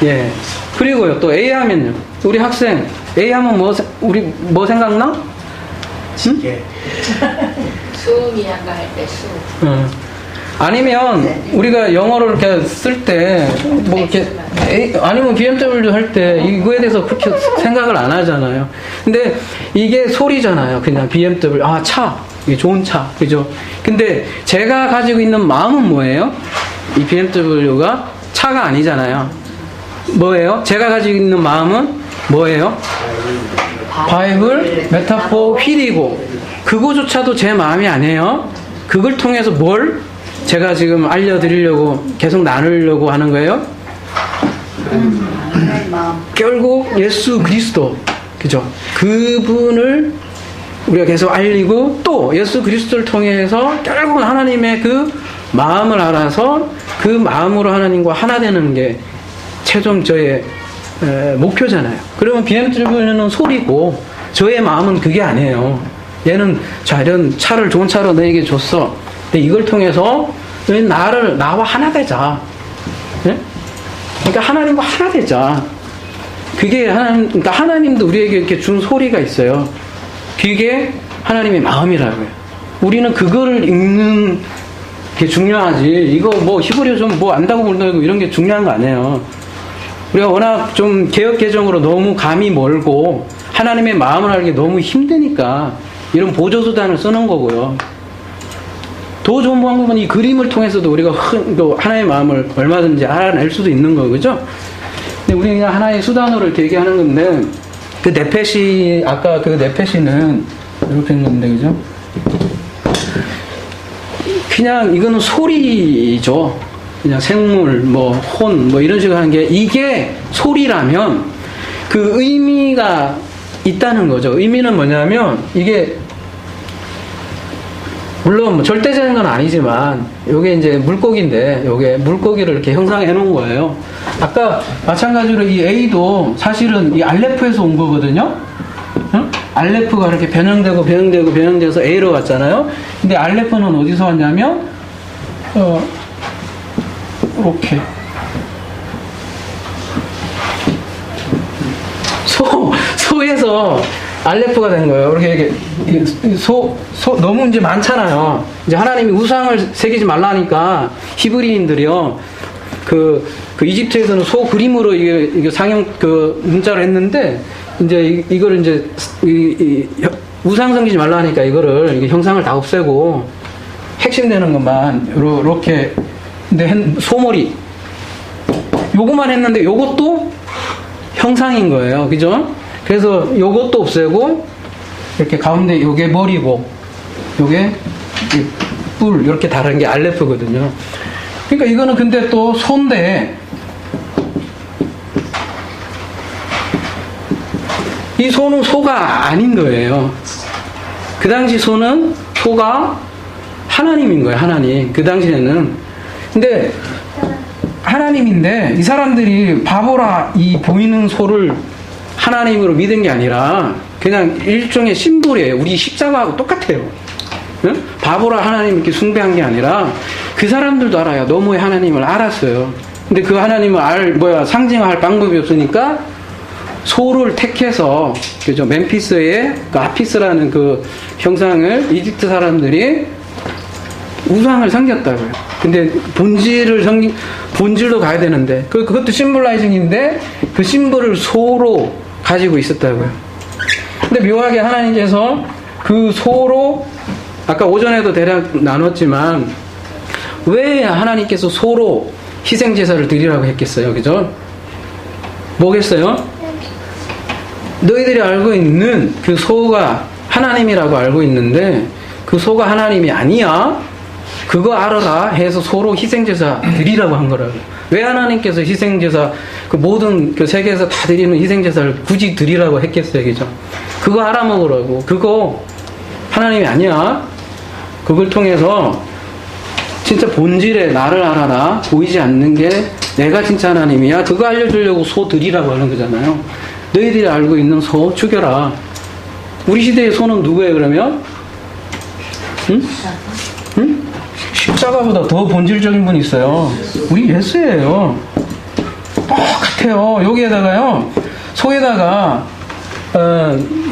예. 그리고요, 또 A 하면요. 우리 학생, A 하면 우리 뭐 생각나? 예. 수음이 아까 할 때 수음. 아니면 우리가 영어를 이렇게 쓸 때 뭐 이렇게 아니면 BMW 할 때 이거에 대해서 그렇게 생각을 안 하잖아요. 근데 이게 소리잖아요. 그냥 BMW 차 이게 좋은 차 그죠? 근데 제가 가지고 있는 마음은 뭐예요? 이 BMW가 차가 아니잖아요. 뭐예요? 제가 가지고 있는 마음은 뭐예요? 바이블, 메타포, 휠이고 그거조차도 제 마음이 아니에요. 그걸 통해서 뭘 제가 지금 알려드리려고 계속 나누려고 하는 거예요? 결국 예수 그리스도 그죠? 그분을 우리가 계속 알리고 또 예수 그리스도를 통해서 결국은 하나님의 그 마음을 알아서 그 마음으로 하나님과 하나 되는 게 최종 저의 목표잖아요. 그러면 BMW는 소리고 저의 마음은 그게 아니에요. 얘는 이런 차를 좋은 차로 너에게 줬어. 근데 이걸 통해서 나와 하나 되자. 네? 그러니까 하나님과 하나 되자. 그게 그러니까 하나님도 우리에게 이렇게 준 소리가 있어요. 그게 하나님의 마음이라고요. 우리는 그거를 읽는 게 중요하지. 이거 뭐 히브리어 좀 뭐 안다고 모른다고 이런 게 중요한 거 아니에요. 우리가 워낙 좀 개혁 개정으로 너무 감이 멀고 하나님의 마음을 알기 너무 힘드니까 이런 보조수단을 쓰는 거고요. 더 좋은 방법은 이 그림을 통해서도 우리가 하나의 마음을 얼마든지 알아낼 수도 있는 거죠. 근데 우리가 그냥 하나의 수단으로 이렇게 얘기하는 건데, 네페시, 아까 네페시는 이렇게 한 건데, 그죠? 그냥 이거는 소리죠. 그냥 생물, 혼, 이런 식으로 하는 게, 이게 소리라면 그 의미가 있다는 거죠. 의미는 뭐냐면, 이게 물론 절대적인 건 아니지만 요게 이제 물고기인데 요게 물고기를 이렇게 형상해 놓은 거예요. 아까 마찬가지로 이 A도 사실은 이 알레프에서 온 거거든요. 응? 알레프가 이렇게 변형돼서 A로 갔잖아요. 근데 알레프는 어디서 왔냐면 이렇게 소에서 알레프가 된 거예요. 이렇게 너무 이제 많잖아요. 이제 하나님이 우상을 새기지 말라 하니까 히브리인들이요. 그 이집트에서는 소 그림으로 이게 상형 문자를 했는데 이제 이거를 이제 우상 섬기지 말라 하니까 이거를 이게 형상을 다 없애고 핵심되는 것만 이렇게 근데 소머리 요거만 했는데 요것도 형상인 거예요. 그죠? 그래서 요것도 없애고 이렇게 가운데 요게 머리고 요게 뿔 이렇게 다른 게 알레프거든요. 그러니까 이거는 근데 또 소인데 이 소는 소가 아닌 거예요. 그 당시 소는 소가 하나님인 거예요. 하나님. 그 당시에는. 근데 하나님인데 이 사람들이 바보라 이 보이는 소를 하나님으로 믿은 게 아니라 그냥 일종의 심볼이에요. 우리 십자가하고 똑같아요. 응? 바보라 하나님 이렇게 숭배한 게 아니라 그 사람들도 알아요. 너무의 하나님을 알았어요. 근데 그 하나님을 상징할 방법이 없으니까 소를 택해서 그죠? 멤피스의 그 아피스라는 그 형상을 이집트 사람들이 우상을 섬겼다고요. 근데 본질로 가야 되는데 그것도 심볼라이징인데 그 심볼을 소로 가지고 있었다고요. 근데 묘하게 하나님께서 그 소로 아까 오전에도 대략 나눴지만 왜 하나님께서 소로 희생제사를 드리라고 했겠어요? 그죠? 뭐겠어요? 너희들이 알고 있는 그 소가 하나님이라고 알고 있는데 그 소가 하나님이 아니야? 그거 알아라 해서 소로 희생제사 드리라고 한 거라고. 왜 하나님께서 희생제사 그 모든 그 세계에서 다 드리는 희생제사를 굳이 드리라고 했겠어요? 그죠? 그거 알아먹으라고. 그거 하나님이 아니야? 그걸 통해서 진짜 본질의 나를 알아라. 보이지 않는 게 내가 진짜 하나님이야. 그거 알려주려고 소 드리라고 하는 거잖아요. 너희들이 알고 있는 소 죽여라. 우리 시대의 소는 누구예요 그러면? 응? 응? 십자가보다 더 본질적인 분이 있어요. 우리 예수예요. 똑같아요. 여기에다가요. 소에다가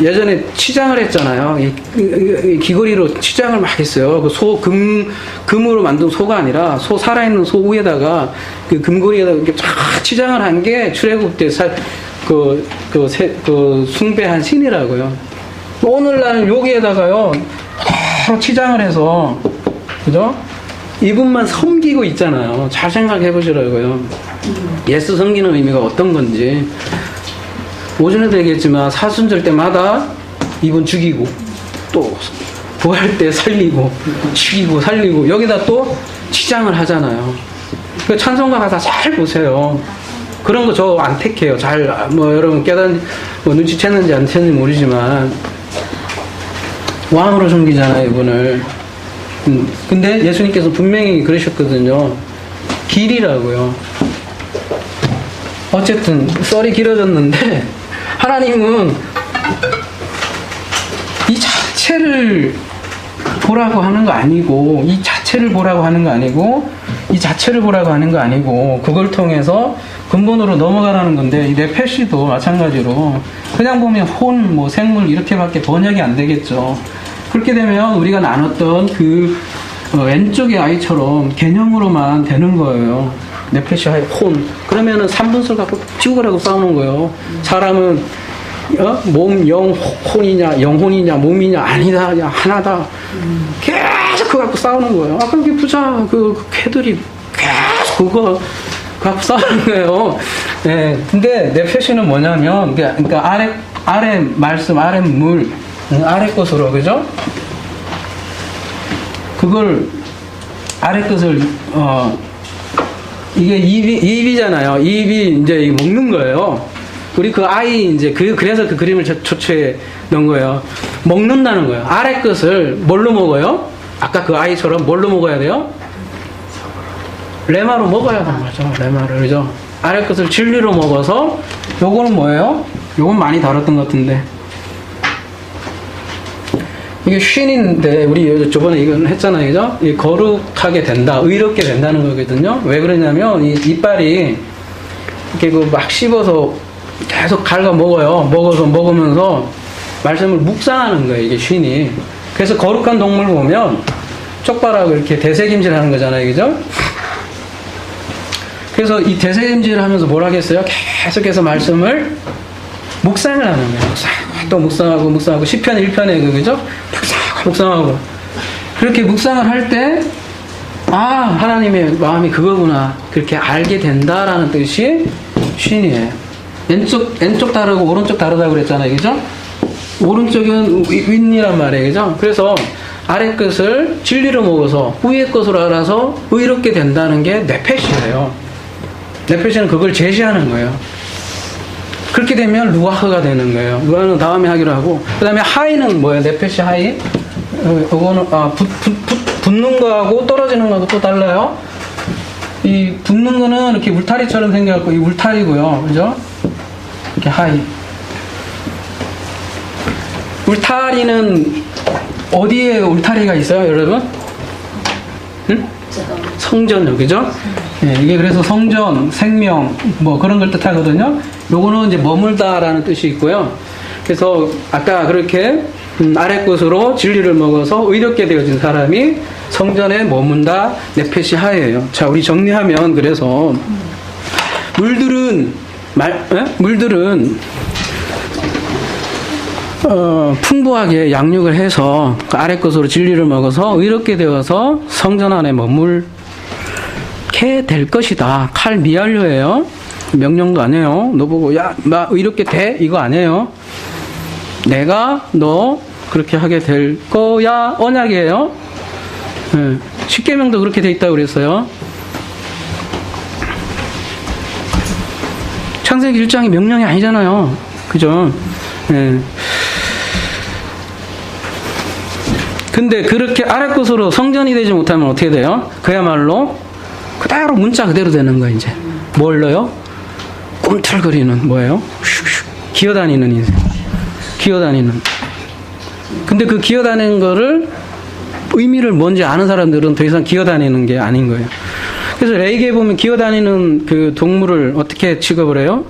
예전에 치장을 했잖아요. 이 귀걸이로 치장을 막 했어요. 그 금으로 만든 소가 아니라 살아있는 소 위에다가 그 금고리에다가 이렇게 쫙 치장을 한 게 출애굽 때 숭배한 신이라고요. 오늘날 여기에다가요. 바로 치장을 해서 그죠? 이분만 섬기고 있잖아요. 잘 생각해 보시라고요. 예수 섬기는 의미가 어떤 건지. 오전에도 얘기했지만 사순절 때마다 이분 죽이고 또 부활 때 살리고 죽이고 살리고 여기다 또 치장을 하잖아요. 그 찬송가 가사 잘 보세요. 그런 거 저 안 택해요. 여러분 눈치챘는지 안 챘는지 모르지만 왕으로 섬기잖아요, 이분을. 근데 예수님께서 분명히 그러셨거든요. 길이라고요. 어쨌든 썰이 길어졌는데 하나님은 이 자체를 보라고 하는 거 아니고 이 자체를 보라고 하는 거 아니고 그걸 통해서 근본으로 넘어가라는 건데 이 네페시도 마찬가지로 그냥 보면 혼, 생물 이렇게밖에 번역이 안 되겠죠. 그렇게 되면 우리가 나눴던 그 왼쪽의 아이처럼 개념으로만 되는 거예요. 네페시아의 혼. 그러면은 3분설 갖고 죽으라고 싸우는 거예요. 사람은 몸, 혼이냐, 영혼이냐, 몸이냐, 아니다, 야, 하나다. 계속 그거 갖고 싸우는 거예요. 아까 그 부자, 그 개들이 계속 그거 갖고 싸우는 거예요. 네. 근데 네페시는 뭐냐면, 그러니까 아래 말씀, 아래 물, 아래 것으로, 그죠? 그걸, 아래 것을, 이게 입이잖아요. 입이 이제 먹는 거예요. 우리 그 아이 그래서 그 그림을 초초에 넣은 거예요. 먹는다는 거예요. 아래 것을 뭘로 먹어요? 아까 그 아이처럼 뭘로 먹어야 돼요? 레마로 먹어야 하는 거죠. 레마를. 그죠? 아래 것을 진리로 먹어서 요거는 뭐예요? 요건 많이 다뤘던 것 같은데. 이게 쉰인데, 우리 저번에 이건 했잖아요. 그죠? 이 거룩하게 된다, 의롭게 된다는 거거든요. 왜 그러냐면, 이 이빨이 이렇게 그 막 씹어서 계속 갉아 먹어요. 먹으면서 말씀을 묵상하는 거예요. 이게 쉰이. 그래서 거룩한 동물 보면 쪽발하고 이렇게 대세김질 하는 거잖아요. 그죠? 그래서 이 대세김질을 하면서 뭘 하겠어요? 계속해서 말씀을 묵상을 하는 거예요. 또 묵상하고 시편 1편에 그죠? 묵상하고 그렇게 묵상을 할 때 하나님의 마음이 그거구나 그렇게 알게 된다라는 뜻이 쉰이에요. 왼쪽 다르고 오른쪽 다르다고 그랬잖아요. 그죠? 오른쪽은 윗니란 말이에요. 그죠? 그래서 아래 것을 진리로 먹어서 위의 것으로 알아서 의롭게 된다는 게 네페시예요. 네페시는 그걸 제시하는 거예요. 그렇게 되면 루아흐가 되는 거예요. 루아흐는 다음에 하기로 하고, 그 다음에 하이는 뭐예요? 네페시 하이? 이거는 붙는 거하고 떨어지는 거하고 또 달라요. 이 붙는 거는 이렇게 울타리처럼 생겨갖고 이 울타리고요, 그죠? 이렇게 하이. 울타리는 어디에 울타리가 있어요, 여러분? 응? 성전요, 그죠? 네, 이게 그래서 성전, 생명, 뭐 그런 걸 뜻하거든요. 요거는 이제 머물다라는 뜻이 있고요. 그래서 아까 그렇게 아래 것으로 진리를 먹어서 의롭게 되어진 사람이 성전에 머문다, 네페시 하예요. 자, 우리 정리하면 그래서 물들은 풍부하게 양육을 해서 그 아래 것으로 진리를 먹어서 의롭게 되어서 성전 안에 머물게 될 것이다. 칼 미완료예요. 명령도 안 해요. 너 보고 야, 나 의롭게 돼? 이거 안 해요. 내가 너 그렇게 하게 될 거야. 언약이에요. 네. 십계명도 그렇게 돼 있다고 그랬어요. 창세기 1장이 명령이 아니잖아요. 그죠? 네. 근데 그렇게 아래 것으로 성전이 되지 못하면 어떻게 돼요? 그야말로 그대로 문자 그대로 되는 거예요. 이제 뭘 넣어요? 꿈틀거리는 뭐예요? 슉슉 기어다니는 인생. 기어다니는. 근데 그 기어다니는 거를 의미를 뭔지 아는 사람들은 더 이상 기어다니는 게 아닌 거예요. 그래서 레이기에 보면 기어다니는 그 동물을 어떻게 취급을 해요?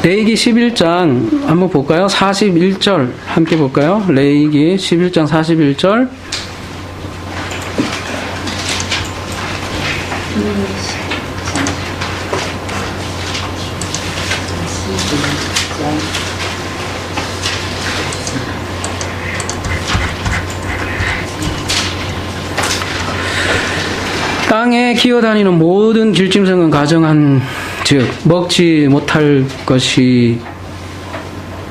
레이기 11장 한번 볼까요? 41절 함께 볼까요? 레이기 11장 41절. 땅에 기어다니는 모든 길짐승은 가정한 즉 먹지 못할 것이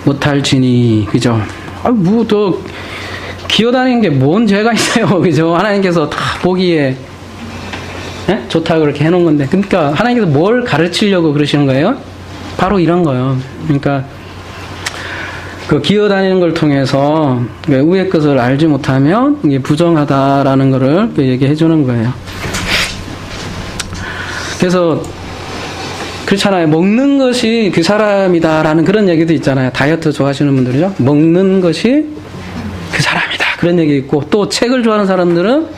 못할지니. 그죠? 뭐 또 기어다니는 게 뭔 죄가 있어요. 그죠? 하나님께서 다 보기에 좋다고 그렇게 해놓은 건데, 그러니까 하나님께서 뭘 가르치려고 그러시는 거예요? 바로 이런 거예요. 그러니까 그 기어다니는 걸 통해서 위의 것을 알지 못하면 이게 부정하다라는 거를 얘기해 주는 거예요. 그래서 그렇잖아요. 먹는 것이 그 사람이다라는 그런 얘기도 있잖아요. 다이어트 좋아하시는 분들이죠. 먹는 것이 그 사람이다. 그런 얘기 있고, 또 책을 좋아하는 사람들은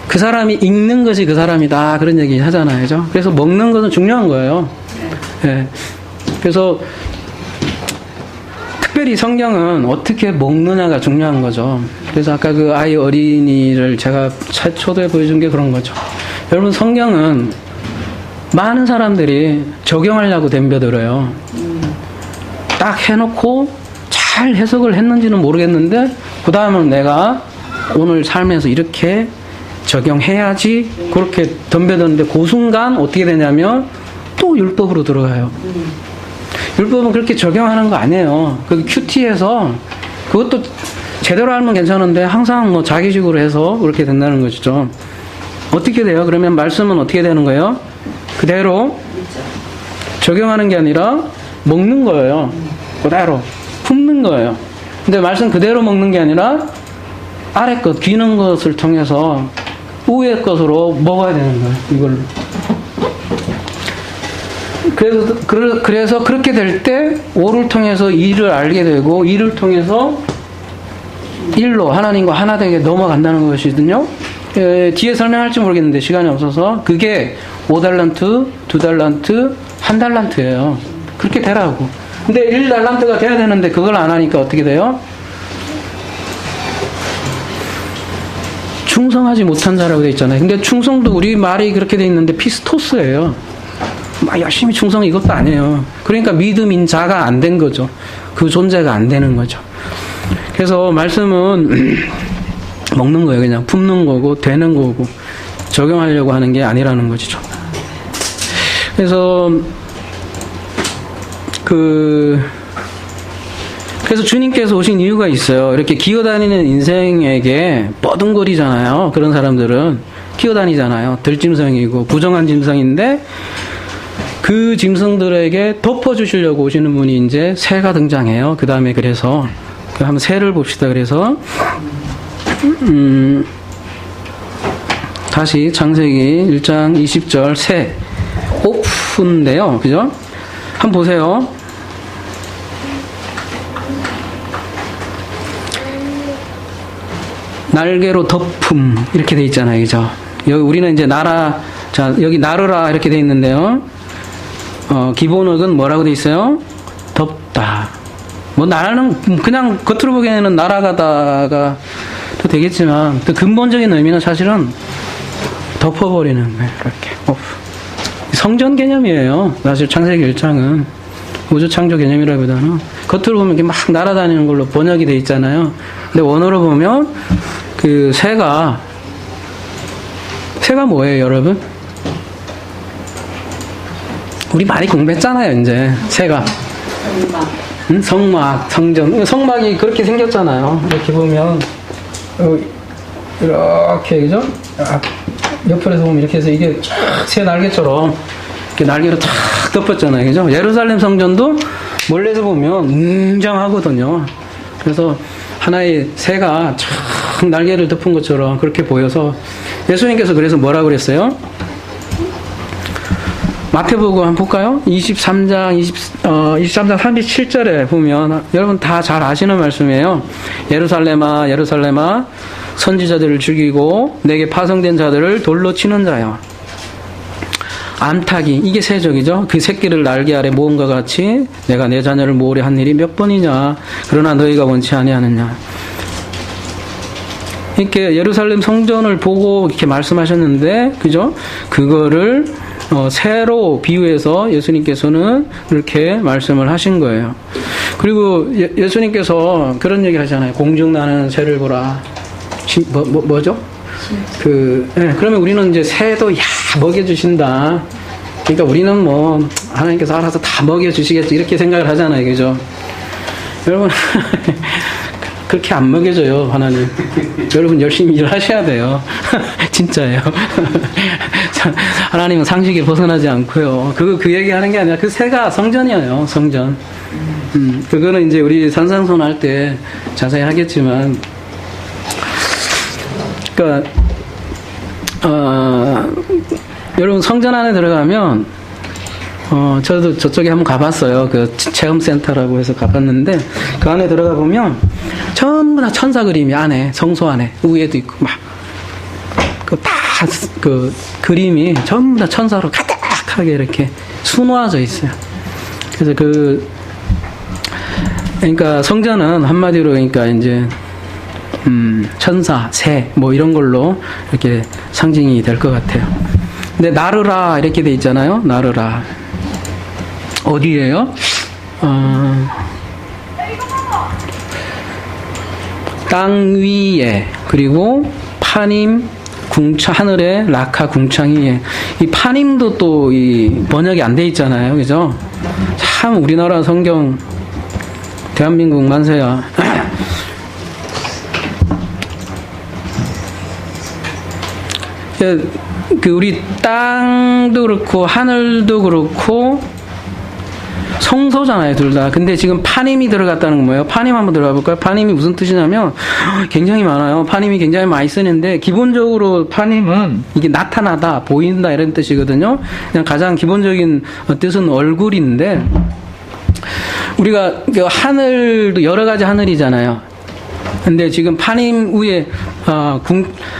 그 사람이 읽는 것이 그 사람이다. 그런 얘기 하잖아요. 그죠? 그래서 먹는 것은 중요한 거예요. 예. 그래서 특별히 성경은 어떻게 먹느냐가 중요한 거죠. 그래서 아까 그 아이 어린이를 제가 초도에 보여준 게 그런 거죠. 여러분, 성경은 많은 사람들이 적용하려고 덤벼들어요. 딱 해놓고 잘 해석을 했는지는 모르겠는데, 그 다음은 내가 오늘 삶에서 이렇게 적용해야지 그렇게 덤벼드는데, 그 순간 어떻게 되냐면 또 율법으로 들어가요. 율법은 그렇게 적용하는 거 아니에요. 그 큐티에서 그것도 제대로 알면 괜찮은데 항상 뭐 자기식으로 해서 그렇게 된다는 것이죠. 어떻게 돼요? 그러면 말씀은 어떻게 되는 거예요? 그대로 적용하는 게 아니라 먹는 거예요. 그대로 품는 거예요. 근데 말씀 그대로 먹는 게 아니라 아래 것, 귀는 것을 통해서 위의 것으로 먹어야 되는 거예요. 이걸로. 그래서 그렇게 될 때 오를 통해서 이를 알게 되고 이를 통해서 일로 하나님과 하나 되게 넘어간다는 것이거든요. 뒤에 설명할지 모르겠는데 시간이 없어서 그게 5달란트, 2달란트, 1달란트예요. 그렇게 되라고. 근데 1달란트가 돼야 되는데 그걸 안 하니까 어떻게 돼요? 충성하지 못한 자라고 돼 있잖아요. 근데 충성도 우리 말이 그렇게 돼 있는데 피스토스예요. 막 열심히 충성 이것도 아니에요. 그러니까 믿음인 자가 안 된 거죠. 그 존재가 안 되는 거죠. 그래서 말씀은 먹는 거예요. 그냥 품는 거고 되는 거고 적용하려고 하는 게 아니라는 거죠. 그래서 그래서 주님께서 오신 이유가 있어요. 이렇게 기어다니는 인생에게 뻐둥거리잖아요. 그런 사람들은 기어다니잖아요. 들짐승이고 부정한 짐승인데 그 짐승들에게 덮어주시려고 오시는 분이 이제 새가 등장해요. 그 다음에 그래서 한번 새를 봅시다. 그래서 다시 창세기 1장 20절 새 오픈인데요. 그죠? 한번 보세요. 날개로 덮음 이렇게 돼 있잖아요. 그죠? 여기 우리는 이제 나라 자 여기 나르라 이렇게 돼 있는데요. 기본어는 뭐라고 돼 있어요? 덮다. 뭐 나라는 그냥 겉으로 보기에는 날아가다가 또 되겠지만 또 근본적인 의미는 사실은 덮어버리는 거예요. 이렇게 성전 개념이에요. 사실 창세기 1장은 우주 창조 개념이라기보다는 겉으로 보면 이렇게 막 날아다니는 걸로 번역이 돼 있잖아요. 근데 원어로 보면 그 새가 뭐예요, 여러분? 우리 많이 공부했잖아요, 이제 새가. 응? 성막, 성전. 성막이 그렇게 생겼잖아요. 이렇게 보면 이렇게 그죠? 옆에서 보면 이렇게 해서 이게 쫙 새 날개처럼 이렇게 날개로 탁 덮었잖아요, 그죠? 예루살렘 성전도 멀리서 보면 웅장하거든요. 그래서 하나의 새가 쫙 날개를 덮은 것처럼 그렇게 보여서 예수님께서 그래서 뭐라고 그랬어요? 마태복음 한번 볼까요? 23장 37절에 보면 여러분 다 잘 아시는 말씀이에요. 예루살렘아 예루살렘아 선지자들을 죽이고 내게 파송된 자들을 돌로 치는 자야. 암탉이 이게 세적이죠. 그 새끼를 날개 아래 모음과 같이 내가 내 자녀를 모으려 한 일이 몇 번이냐. 그러나 너희가 원치 아니하느냐. 이렇게 예루살렘 성전을 보고 이렇게 말씀하셨는데 그죠? 그거를 새로 비유해서 예수님께서는 이렇게 말씀을 하신 거예요. 그리고 예수님께서 그런 얘기 하잖아요. 공중 나는 새를 보라. 뭐죠? 그러면 우리는 이제 새도 먹여주신다. 그러니까 우리는 뭐 하나님께서 알아서 다 먹여주시겠지 이렇게 생각을 하잖아요. 그죠? 여러분 그렇게 안 먹여줘요, 하나님. 여러분 열심히 일하셔야 돼요. 진짜예요. 하나님은 상식에 벗어나지 않고요. 그 얘기하는 게 아니라 그 새가 성전이에요, 성전. 그거는 이제 우리 산상손 할 때 자세히 하겠지만, 그러니까 여러분 성전 안에 들어가면 저도 저쪽에 한번 가봤어요. 그 체험센터라고 해서 가봤는데 그 안에 들어가 보면 전부 다 천사 그림이 안에 성소 안에 위에도 있고 막 그 그림이 전부 다 천사로 가득하게 이렇게 수놓아져 있어요. 그래서 그러니까 성전은 한마디로 그러니까 이제 천사, 새 뭐 이런 걸로 이렇게 상징이 될 것 같아요. 근데 나르라 이렇게 돼 있잖아요. 나르라 어디예요? 땅 위에 그리고 파님 궁창 하늘에 라카 궁창이에 이 파님도 또 이 번역이 안 돼 있잖아요. 그죠? 참 우리나라 성경 대한민국 만세야. 그 우리 땅도 그렇고 하늘도 그렇고 성소잖아요, 둘 다. 근데 지금 파님이 들어갔다는 건 뭐예요? 파님 한번 들어가 볼까요? 파님이 무슨 뜻이냐면 굉장히 많아요. 파님이 굉장히 많이 쓰는데 기본적으로 파님은 이게 나타나다, 보인다 이런 뜻이거든요. 그냥 가장 기본적인 뜻은 얼굴인데 우리가 하늘도 여러 가지 하늘이잖아요. 근데 지금 파님 위에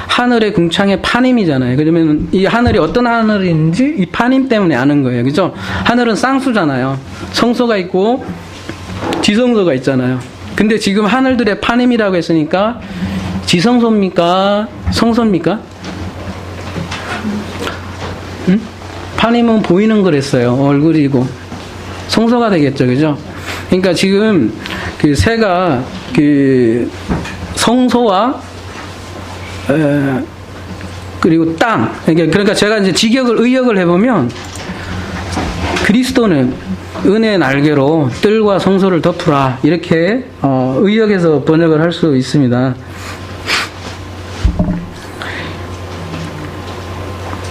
하늘의 궁창의 파님이잖아요. 그러면 이 하늘이 어떤 하늘인지 이 파님 때문에 아는 거예요. 그죠? 하늘은 쌍수잖아요. 성소가 있고 지성소가 있잖아요. 근데 지금 하늘들의 파님이라고 했으니까 지성소입니까? 성소입니까? 응? 파님은 보이는 거랬어요. 얼굴이고 성소가 되겠죠. 그죠? 그러니까 지금 그 새가 그 성소와 그리고 땅, 그러니까 제가 이제 의역을 해보면 그리스도는 은혜의 날개로 뜰과 성소를 덮으라 이렇게 의역해서 번역을 할 수 있습니다.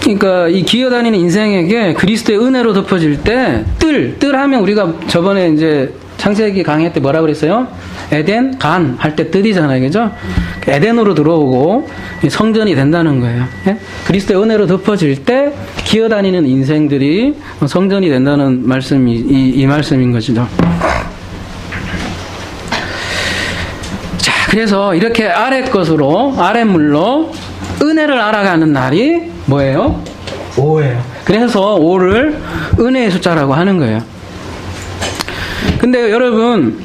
그러니까 이 기어다니는 인생에게 그리스도의 은혜로 덮어질 때 뜰 하면 우리가 저번에 이제 창세기 강의 때 뭐라 그랬어요? 에덴, 간 할 때 뜰이잖아요. 그죠? 에덴으로 들어오고 성전이 된다는 거예요. 예? 그리스도의 은혜로 덮어질 때 기어다니는 인생들이 성전이 된다는 말씀이 이 말씀인 것이죠. 자, 그래서 이렇게 아랫물로 은혜를 알아가는 날이 뭐예요? 5예요. 그래서 5를 은혜의 숫자라고 하는 거예요. 근데 여러분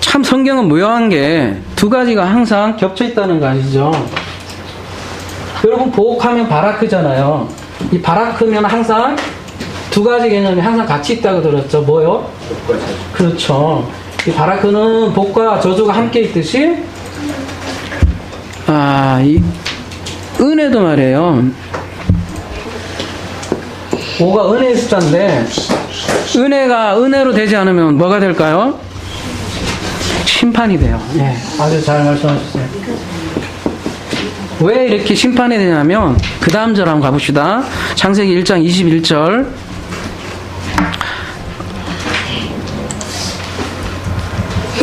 참 성경은 묘한 게 두 가지가 항상 겹쳐 있다는 거 아시죠? 여러분 보옥하면 바라크잖아요. 이 바라크면 항상 두 가지 개념이 항상 같이 있다고 들었죠. 뭐요? 그렇죠. 이 바라크는 복과 저주가 함께 있듯이 이 은혜도 말이에요. 5가 은혜의 숫자인데 은혜가 은혜로 되지 않으면 뭐가 될까요? 심판이 돼요. 네, 아주 잘 말씀하셨어요. 왜 이렇게 심판이 되냐면 그 다음 절 한번 가봅시다. 창세기 1장 21절.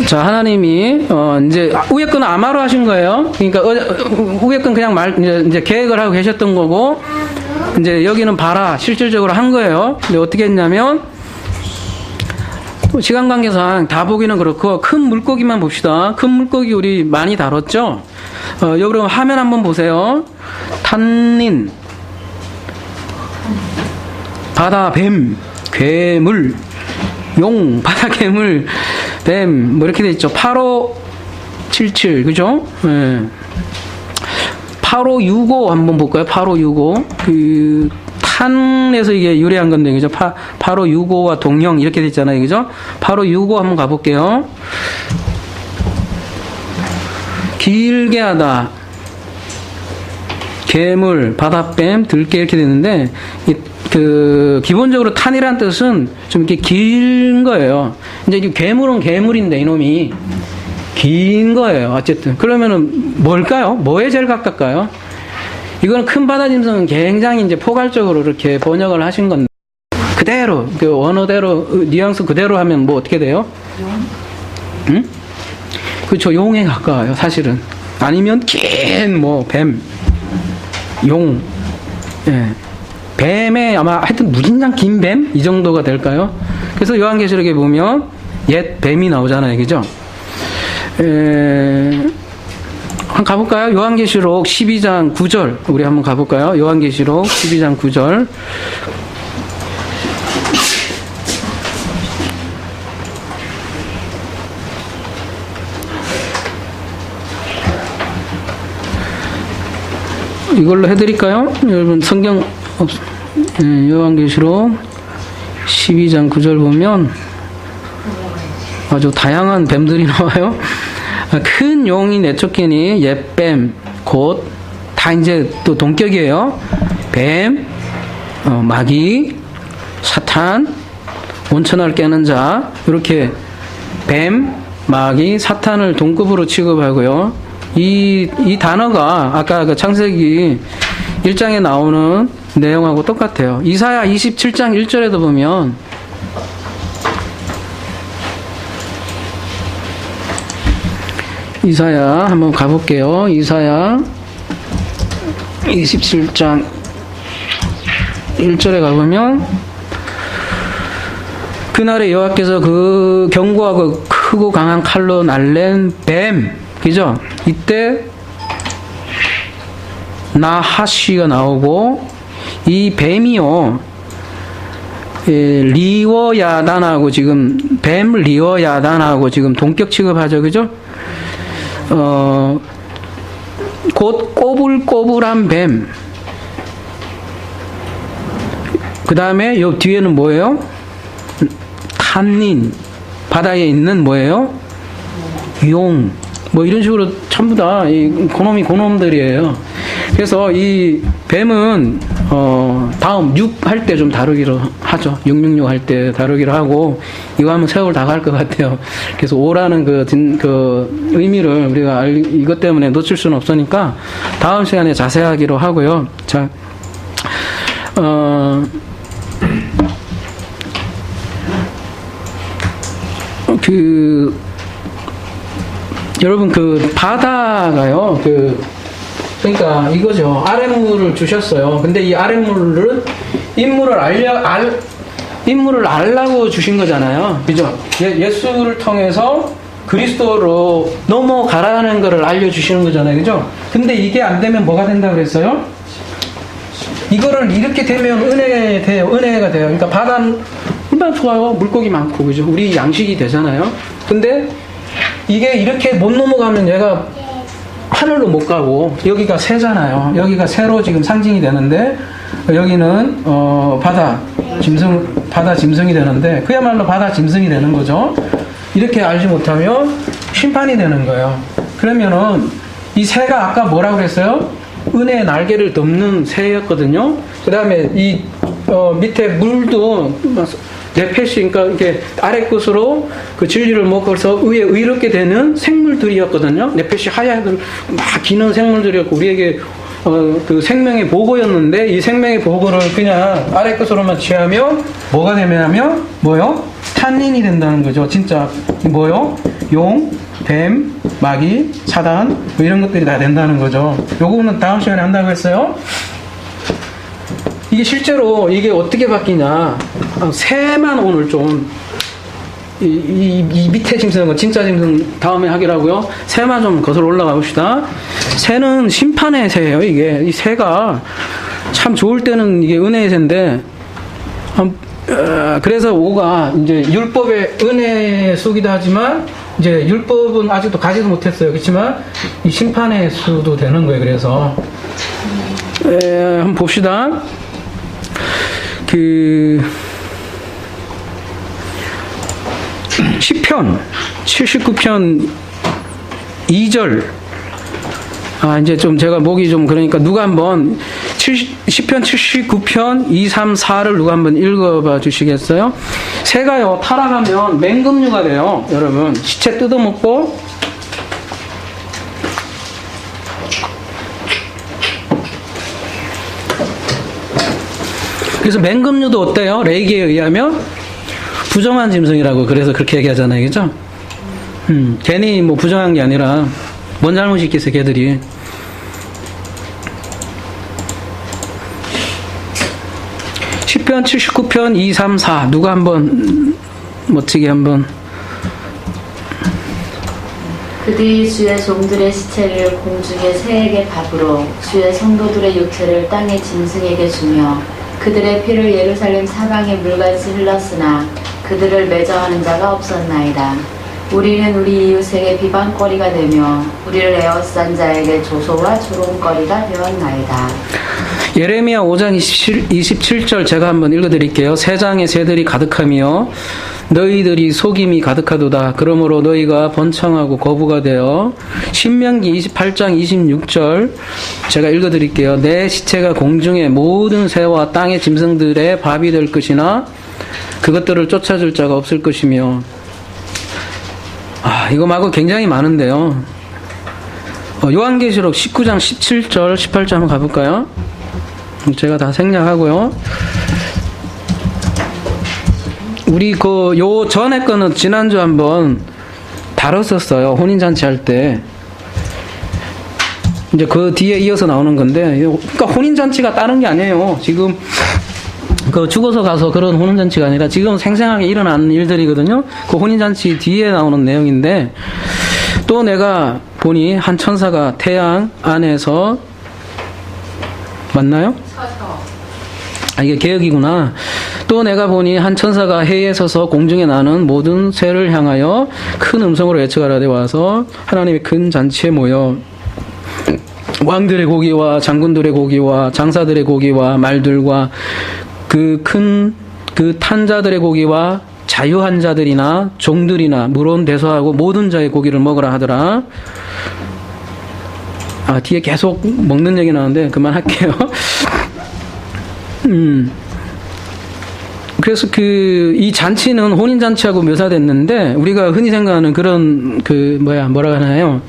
자, 하나님이 이제 위에 거는 아마로 하신 거예요. 그러니까 위에 건 그냥 이제 계획을 하고 계셨던 거고 이제 여기는 바라 실질적으로 한 거예요. 근데 어떻게 했냐면 시간 관계상 다 보기는 그렇고 큰 물고기만 봅시다. 큰 물고기 우리 많이 다뤘죠? 여기 화면 한번 보세요. 탄닌, 바다 뱀, 괴물, 용, 바다 괴물, 뱀, 뭐 이렇게 돼 있죠. 8577, 그죠? 네. 8565 한번 볼까요? 8565. 탄에서 이게 유래한 건데, 그죠? 8565와 동형 이렇게 돼 있잖아요. 그죠? 8565 한번 가볼게요. 길게 하다. 괴물, 바다뱀, 들깨 이렇게 되는데, 기본적으로 탄이란 뜻은 좀 이렇게 긴 거예요. 이제 이 괴물은 괴물인데, 이놈이. 긴 거예요. 어쨌든. 그러면은 뭘까요? 뭐에 제일 가깝까요? 이거는 큰 바다 짐승은 굉장히 이제 포괄적으로 이렇게 번역을 하신 건데, 그대로, 원어대로, 뉘앙스 그대로 하면 뭐 어떻게 돼요? 응? 그렇죠. 용에 가까워요, 사실은. 아니면 긴, 뱀, 용, 예. 뱀에 아마 하여튼 무진장 긴 뱀? 이 정도가 될까요? 그래서 요한계시록에 보면 옛 뱀이 나오잖아요. 그죠? 한번 가볼까요? 요한계시록 12장 9절. 우리 한번 가볼까요? 요한계시록 12장 9절. 이걸로 해드릴까요? 여러분 성경 요한계시록 12장 9절 보면 아주 다양한 뱀들이 나와요. 큰 용이 내쫓기니 옛뱀 곧 다 이제 또 동격이에요. 뱀, 마귀, 사탄, 온천을 깨는 자, 이렇게 뱀, 마귀, 사탄을 동급으로 취급하고요. 이 단어가 아까 그 창세기 1장에 나오는 내용하고 똑같아요. 이사야 27장 1절에도 보면 이사야 한번 가볼게요. 이사야 27장 1절에 가보면 그날에 여호와께서 그 견고하고 크고 강한 칼로 날랜 뱀, 그죠? 이때 나하시가 나오고 이 뱀이요 리워야단하고 지금 뱀 리워야단하고 지금 동격 취급하죠, 그죠? 곧 꼬불꼬불한 뱀. 그 다음에 요 뒤에는 뭐예요? 탄닌. 바다에 있는 뭐예요? 용. 뭐 이런 식으로 전부 다 고놈이 고놈들이에요. 그래서 이 뱀은 다음 6 할 때 좀 다루기로 하죠. 666 할 때 다루기로 하고 이거 하면 세월 다 갈 것 같아요. 그래서 5라는 그 의미를 우리가 이것 때문에 놓칠 수는 없으니까 다음 시간에 자세하기로 하고요. 자, 여러분 바다가요 그러니까 이거죠. 아랫물을 주셨어요. 근데 이 아랫물은 인물을 알라고 주신 거잖아요. 그죠? 예수를 통해서 그리스도로 넘어가라는 것을 알려주시는 거잖아요. 그죠? 근데 이게 안 되면 뭐가 된다고 그랬어요? 이거를 이렇게 되면 은혜가 돼요. 그러니까 바다는 얼마나 좋아요. 물고기 많고, 그죠? 우리 양식이 되잖아요. 근데 이게 이렇게 못 넘어가면 얘가 하늘로 못 가고, 여기가 새잖아요. 여기가 새로 지금 상징이 되는데, 여기는, 바다 짐승이 되는데, 그야말로 바다 짐승이 되는 거죠. 이렇게 알지 못하면 심판이 되는 거예요. 그러면은, 이 새가 아까 뭐라고 그랬어요? 은혜의 날개를 덮는 새였거든요. 그 다음에 밑에 물도, 네펫이, 그러니까 이렇게 아래 끝으로 그 진리를 먹어서 의롭게 되는 생물들이었거든요. 네펫이 하얗게 막 기는 생물들이었고, 우리에게 그 생명의 보고였는데, 이 생명의 보고를 그냥 아래 끝으로만 취하면 뭐가 되냐면 뭐요? 탄닌이 된다는 거죠. 진짜 뭐요? 용, 뱀, 마귀, 사단 뭐 이런 것들이 다 된다는 거죠. 요거는 다음 시간에 한다고 했어요. 이게 실제로 이게 어떻게 바뀌냐? 새만 오늘 좀 이 밑에 짐승은 진짜 짐승 다음에 하기로 하고요. 새만 좀 거슬러 올라가 봅시다. 새는 심판의 새예요. 이게 이 새가 참 좋을 때는 이게 은혜의 새인데, 그래서 5가 이제 율법의 은혜의 수기도 하지만 이제 율법은 아직도 가지도 못했어요. 그렇지만 이 심판의 수도 되는 거예요. 그래서 한번 봅시다. 시편 79편 2절. 이제 좀 제가 목이 좀 그러니까 누가 한번 시편 79편 2, 3, 4를 누가 한번 읽어봐 주시겠어요? 새가요 타락하면 맹금류가 돼요. 여러분 시체 뜯어먹고 그래서 맹금류도 어때요? 레이기에 의하면 부정한 짐승이라고 그래서 그렇게 얘기하잖아요. 그죠? 괜히 뭐 부정한 게 아니라 뭔 잘못이 있겠어요, 걔들이. 시편 79편 2, 3, 4 누가 한번 멋지게 한번. 그들이 주의 종들의 시체를 공중의 새에게 밥으로 주의 성도들의 육체를 땅의 짐승에게 주며 그들의 피를 예루살렘 사방에 물같이 흘렀으나 그들을 매저하는 자가 없었나이다. 우리는 우리 이웃에게 비방거리가 되며 우리를 에워싼 자에게 조소와 조롱거리가 되었나이다. 예레미야 5장 27절 제가 한번 읽어드릴게요. 세상에 새들이 가득하며 너희들이 속임이 가득하도다. 그러므로 너희가 번창하고 거부가 되어. 신명기 28장 26절 제가 읽어드릴게요. 내 시체가 공중의 모든 새와 땅의 짐승들의 밥이 될 것이나 그것들을 쫓아줄 자가 없을 것이며. 이거 말고 굉장히 많은데요. 요한계시록 19장 17절 18절 한번 가볼까요? 제가 다 생략하고요. 우리 요 전에 거는 지난주 한번 다뤘었어요. 혼인잔치 할 때. 이제 그 뒤에 이어서 나오는 건데, 그러니까 혼인잔치가 다른 게 아니에요. 지금 그 죽어서 가서 그런 혼인잔치가 아니라 지금 생생하게 일어나는 일들이거든요. 그 혼인잔치 뒤에 나오는 내용인데, 또 내가 보니 한 천사가 태양 안에서 맞나요? 아, 이게 개혁이구나. 또 내가 보니 한 천사가 해에 서서 공중에 나는 모든 새를 향하여 큰 음성으로 외쳐가라되 와서 하나님의 큰 잔치에 모여 왕들의 고기와 장군들의 고기와 장사들의 고기와 말들과 그 탄 자들의 고기와 자유한 자들이나 종들이나 물론 대소하고 모든 자의 고기를 먹으라 하더라. 아, 뒤에 계속 먹는 얘기 나오는데 그만할게요. 그래서 이 잔치는 혼인잔치하고 묘사됐는데, 우리가 흔히 생각하는 그런, 뭐라 하나요?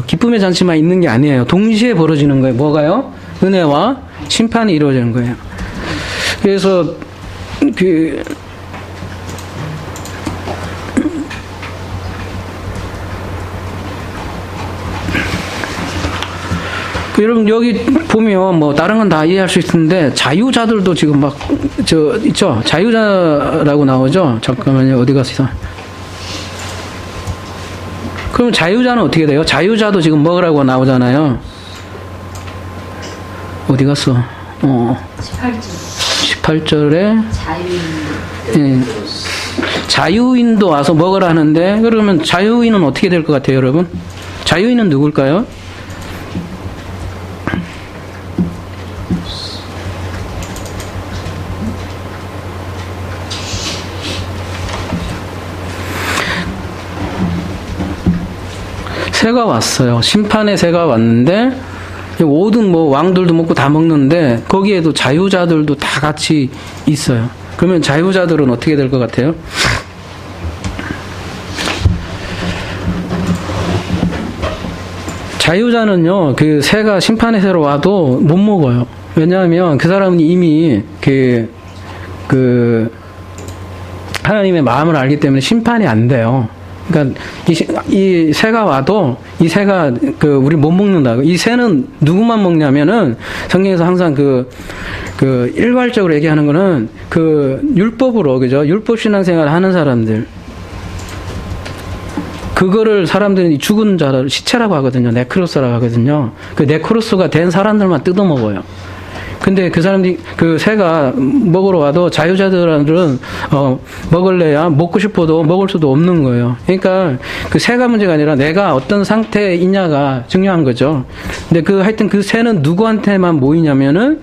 기쁨의 잔치만 있는 게 아니에요. 동시에 벌어지는 거예요. 뭐가요? 은혜와 심판이 이루어지는 거예요. 그래서, 여러분, 여기 보면 뭐 다른 건 다 이해할 수 있는데 자유자들도 지금 막 있죠. 자유자라고 나오죠. 잠깐만요. 어디 갔어? 그럼 자유자는 어떻게 돼요? 자유자도 지금 먹으라고 나오잖아요. 어디 갔어? 18절에 자유인. 예. 자유인도 와서 먹으라 하는데, 그러면 자유인은 어떻게 될 것 같아요, 여러분? 자유인은 누굴까요? 새가 왔어요. 심판의 새가 왔는데, 모든 뭐 왕들도 먹고 다 먹는데, 거기에도 자유자들도 다 같이 있어요. 그러면 자유자들은 어떻게 될 것 같아요? 자유자는요, 그 새가 심판의 새로 와도 못 먹어요. 왜냐하면 그 사람은 이미 하나님의 마음을 알기 때문에 심판이 안 돼요. 그러니까 이 새가 와도 이 새가 우리 못 먹는다고. 이 새는 누구만 먹냐면은 성경에서 항상 일괄적으로 얘기하는 거는 율법으로, 그죠? 율법 신앙생활 하는 사람들. 그거를 사람들이 죽은 자를 시체라고 하거든요. 네크로스라고 하거든요. 그 네크로스가 된 사람들만 뜯어 먹어요. 근데 그 사람들이, 새가 먹으러 와도 자유자들은, 먹을래야 먹고 싶어도 먹을 수도 없는 거예요. 그러니까 새가 문제가 아니라 내가 어떤 상태에 있냐가 중요한 거죠. 근데 하여튼 그 새는 누구한테만 모이냐면은,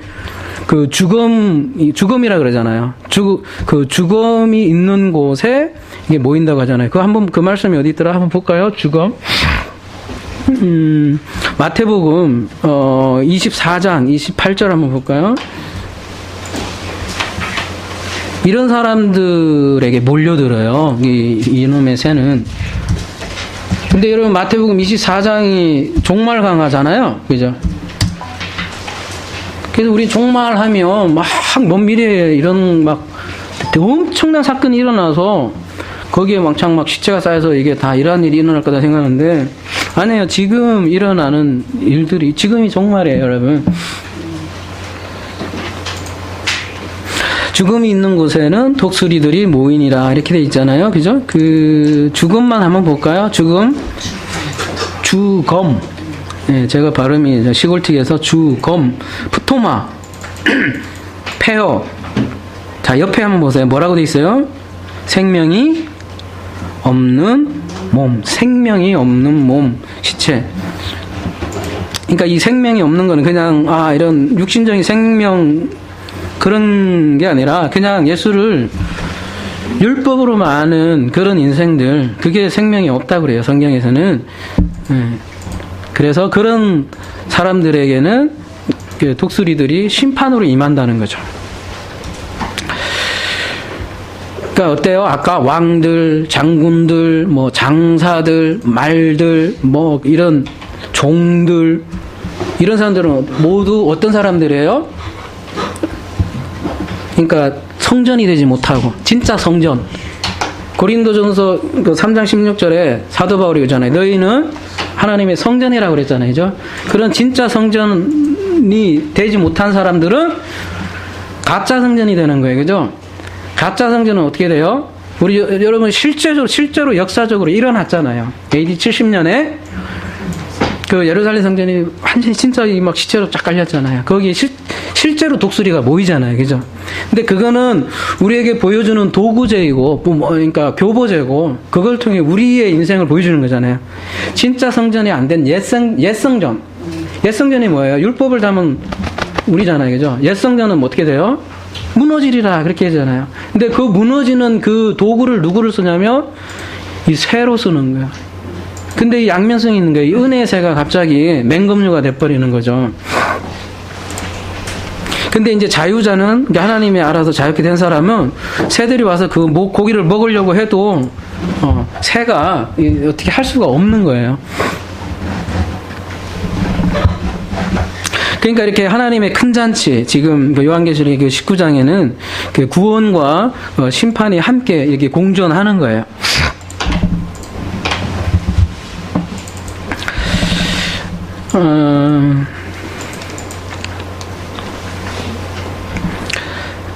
죽음이라 그러잖아요. 죽음이 있는 곳에 이게 모인다고 하잖아요. 그 말씀이 어디 있더라? 한번 볼까요? 죽음. 마태복음 24장 28절 한번 볼까요? 이런 사람들에게 몰려들어요. 이놈의 새는. 근데 여러분, 마태복음 24장이 종말 강화잖아요. 그죠? 그래서 우리 종말하면 먼 미래에 이런 엄청난 사건이 일어나서 거기에 왕창 시체가 쌓여서 이게 다 이러한 일이 일어날 거다 생각하는데, 아니에요. 지금 일어나는 일들이, 지금이 종말이에요, 여러분. 죽음이 있는 곳에는 독수리들이 모이니라, 이렇게 돼 있잖아요. 그죠? 죽음만 한번 볼까요? 죽음. 네, 제가 발음이 시골틱에서 주검, 푸토마, 폐허. 자, 옆에 한번 보세요. 뭐라고 돼 있어요? 생명이 없는 몸, 생명이 없는 몸, 시체. 그러니까 이 생명이 없는 거는 그냥 이런 육신적인 생명 그런 게 아니라 그냥 예수를 율법으로만 아는 그런 인생들, 그게 생명이 없다고 그래요, 성경에서는. 그래서 그런 사람들에게는 독수리들이 심판으로 임한다는 거죠. 그러니까 어때요? 아까 왕들, 장군들, 장사들, 말들, 이런 종들, 이런 사람들은 모두 어떤 사람들이에요? 그러니까 성전이 되지 못하고, 진짜 성전. 고린도전서 3장 16절에 사도 바울이 그러잖아요. 너희는 하나님의 성전이라고 그랬잖아요. 그죠? 그런 진짜 성전이 되지 못한 사람들은 가짜 성전이 되는 거예요. 그죠? 가짜 성전은 어떻게 돼요? 우리 여러분 실제로 역사적으로 일어났잖아요. AD 70년에 그 예루살렘 성전이 완전히 진짜 막 시체로 쫙 깔렸잖아요. 거기 실제로 독수리가 모이잖아요. 그죠? 근데 그거는 우리에게 보여주는 도구제이고, 그러니까 교보제고, 그걸 통해 우리의 인생을 보여주는 거잖아요. 진짜 성전이 안 된 옛성전. 옛성전이 뭐예요? 율법을 담은 우리잖아요. 그죠? 옛성전은 어떻게 돼요? 무너지리라. 그렇게 하잖아요. 근데 그 무너지는 그 도구를 누구를 쓰냐면, 이 새로 쓰는 거예요. 근데 이 양면성이 있는 거예요. 이 은혜의 새가 갑자기 맹금류가 돼버리는 거죠. 근데 이제 자유자는, 하나님이 알아서 자유케 된 사람은 새들이 와서 그 고기를 먹으려고 해도, 새가 어떻게 할 수가 없는 거예요. 그러니까 이렇게 하나님의 큰 잔치, 지금 요한계시록 19장에는 그 구원과 심판이 함께 이렇게 공존하는 거예요.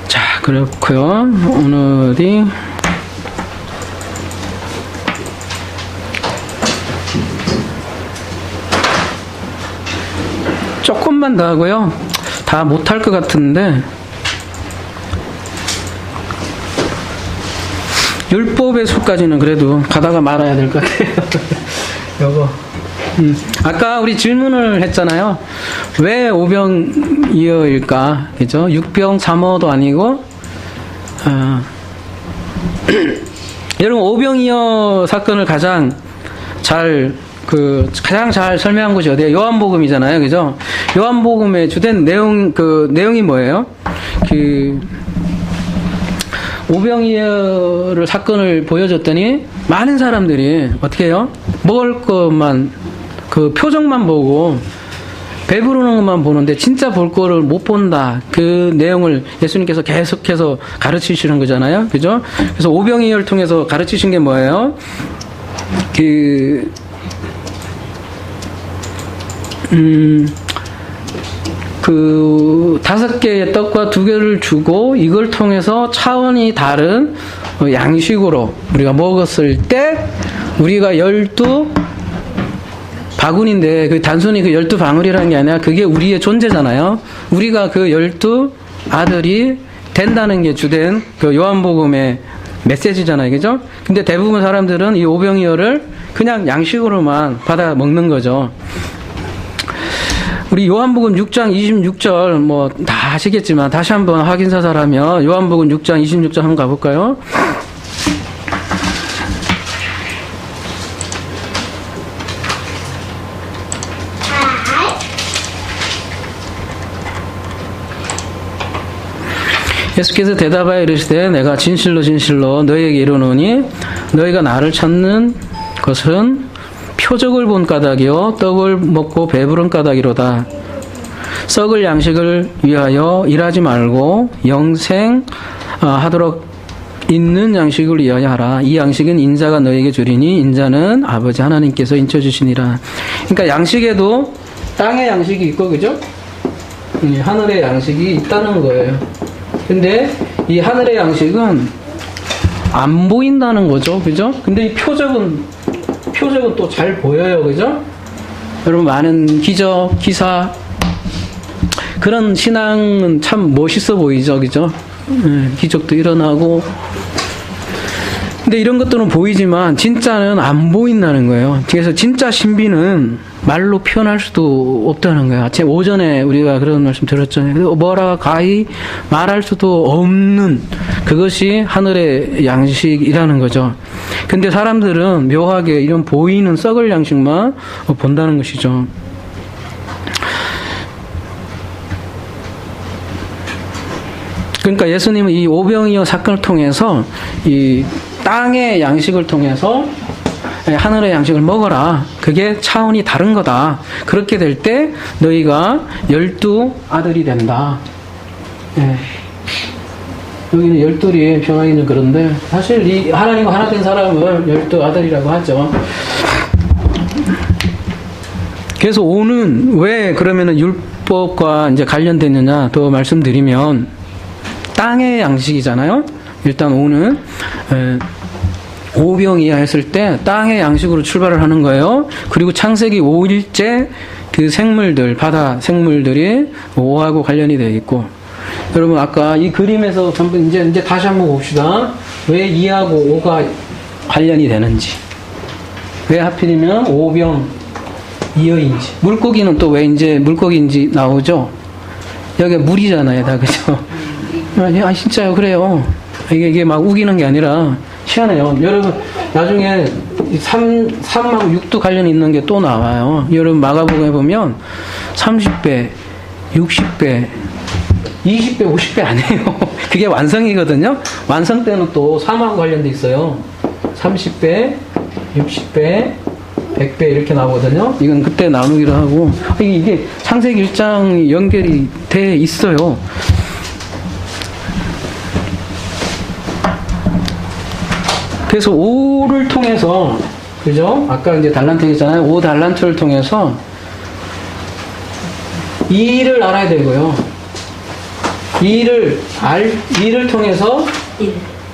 자, 그렇고요. 오늘이 조금만 더 하고요. 다 못할 것 같은데 율법의 수까지는 그래도 가다가 말아야 될 것 같아요. 요거. 아까 우리 질문을 했잖아요. 왜 오병이어일까? 그죠? 육병 삼어도 아니고, 여러분, 오병이어 사건을 가장 잘 설명한 곳이 어디예요? 요한복음이잖아요. 그죠? 요한복음의 주된 내용이 뭐예요? 오병이어를 사건을 보여줬더니 많은 사람들이 어떻게 해요? 먹을 것만 그 표정만 보고 배부르는 것만 보는데 진짜 볼 거를 못 본다. 그 내용을 예수님께서 계속해서 가르치시는 거잖아요. 그죠? 그래서 오병이어를 통해서 가르치신 게 뭐예요? 그 5개의 떡과 2개를 주고 이걸 통해서 차원이 다른 양식으로 우리가 먹었을 때 우리가 12바구니인데 그 단순히 그 12방울이라는 게 아니라 그게 우리의 존재잖아요. 우리가 그 12아들이 된다는 게 주된 그 요한복음의 메시지잖아요. 그죠? 근데 대부분 사람들은 이 오병이어를 그냥 양식으로만 받아 먹는 거죠. 우리 요한복음 6장 26절 뭐 다 아시겠지만 다시 한번 확인사살하며 요한복음 6장 26절 한번 가볼까요? 예수께서 대답하여 이르시되 내가 진실로 진실로 너희에게 이르노니 너희가 나를 찾는 것은 표적을 본 까닭이요 떡을 먹고 배부른 까닭이로다. 썩을 양식을 위하여 일하지 말고 영생 하도록 있는 양식을 위하여 하라. 이 양식은 인자가 너에게 주리니 인자는 아버지 하나님께서 인쳐주시니라. 그러니까 양식에도 땅의 양식이 있고 그죠? 하늘의 양식이 있다는 거예요. 근데 이 하늘의 양식은 안 보인다는 거죠. 그죠? 근데 이 표적은 또 잘 보여요. 그죠? 여러분 많은 기적, 기사 그런 신앙은 참 멋있어 보이죠. 그죠? 기적도 일어나고 근데 이런 것들은 보이지만 진짜는 안 보인다는 거예요. 그래서 진짜 신비는 말로 표현할 수도 없다는 거예요. 아침 오전에 우리가 그런 말씀 들었잖아요. 뭐라 가히 말할 수도 없는 그것이 하늘의 양식이라는 거죠. 근데 사람들은 묘하게 이런 보이는 썩을 양식만 본다는 것이죠. 그러니까 예수님은 이 오병이어 사건을 통해서 이 땅의 양식을 통해서 하늘의 양식을 먹어라. 그게 차원이 다른 거다. 그렇게 될 때 너희가 12아들이 된다. 예. 여기는 열둘이 표현하기 좀 그런데 사실 이 하나님과 하나 된 사람을 열두 아들이라고 하죠. 그래서 오는 왜 그러면은 율법과 이제 관련됐느냐 더 말씀드리면 땅의 양식이잖아요. 일단 오는 오병이하 했을 때 땅의 양식으로 출발을 하는 거예요. 그리고 창세기 5일째 그 생물들, 바다 생물들이 오하고 관련이 되어 있고, 여러분 아까 이 그림에서 전부 이제 다시 한번 봅시다. 왜 2하고 5가 관련이 되는지, 왜 하필이면 오병 이어인지, 물고기는 또 왜 이제 물고기인지 나오죠. 여기 물이잖아요, 다 그죠? 아 진짜요, 그래요. 이게 막 우기는 게 아니라 희한해요. 여러분 나중에 3하고 6도 관련이 있는 게 또 나와요. 여러분 마가복음에 보면 30배, 60배, 20배, 50배 아니에요. 그게 완성이거든요. 완성 때는 또 3하고 관련돼 있어요. 30배, 60배, 100배 이렇게 나오거든요. 이건 그때 나누기로 하고, 이게 창세기 1장이 연결이 돼 있어요. 그래서 5를 통해서, 그죠? 아까 이제 달란트 했잖아요. 5달란트를 통해서 2를 알아야 되고요. 2를 통해서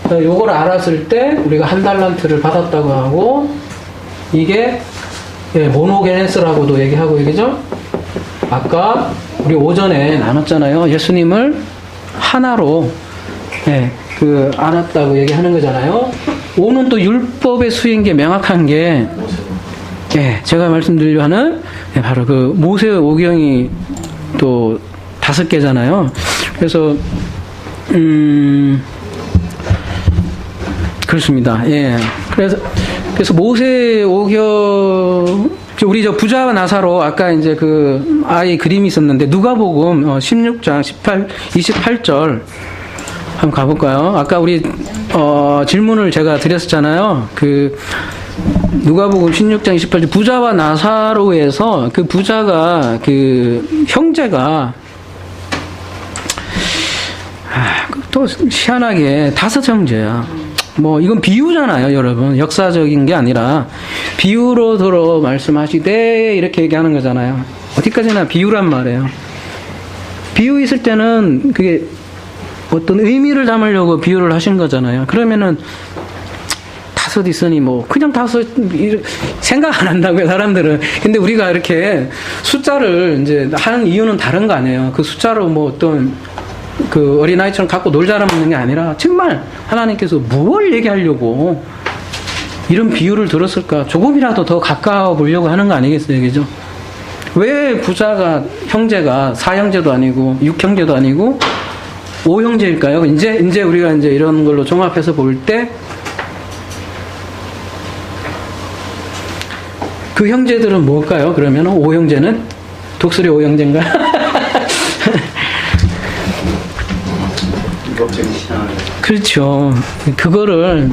요걸 알았을 때 우리가 1달란트를 받았다고 하고, 이게 모노게네스라고도 얘기하고, 얘기죠? 아까 우리 오전에 나눴잖아요. 예수님을 하나로 안았다고 얘기하는 거잖아요. 오는 또 율법의 수인 게 명확한 게, 제가 말씀드리려 하는 바로 그 모세 오경이 또 5개잖아요. 그래서 그렇습니다. 그래서 모세 오경, 우리 저 부자와 나사로 아까 이제 그 아이 그림이 있었는데, 누가복음 16장 28절 한번 가볼까요? 아까 우리 질문을 제가 드렸었잖아요. 그 누가복음 16장 28절, 부자와 나사로에서 그 부자가 그 형제가 또 희한하게 5형제야. 뭐 이건 비유잖아요, 여러분. 역사적인 게 아니라 비유로 들어 말씀하시되 이렇게 얘기하는 거잖아요. 어디까지나 비유란 말이에요. 비유 있을 때는 그게 어떤 의미를 담으려고 비유를 하신 거잖아요. 그러면은 5 있으니 뭐 그냥 5 생각 안 한다고요, 사람들은. 근데 우리가 이렇게 숫자를 이제 하는 이유는 다른 거 아니에요. 그 숫자로 뭐 어떤 그 어린아이처럼 갖고 놀자라 먹는 게 아니라 정말 하나님께서 무엇을 얘기하려고 이런 비유를 들었을까? 조금이라도 더 가까워 보려고 하는 거 아니겠어요, 그죠? 왜 부자가 형제가 4형제도 아니고 6형제도 아니고 5형제일까요? 이제 우리가 이제 이런 걸로 종합해서 볼 때 그 형제들은 뭘까요? 그러면 5형제는 독수리 5형제인가? 그렇죠. 그거를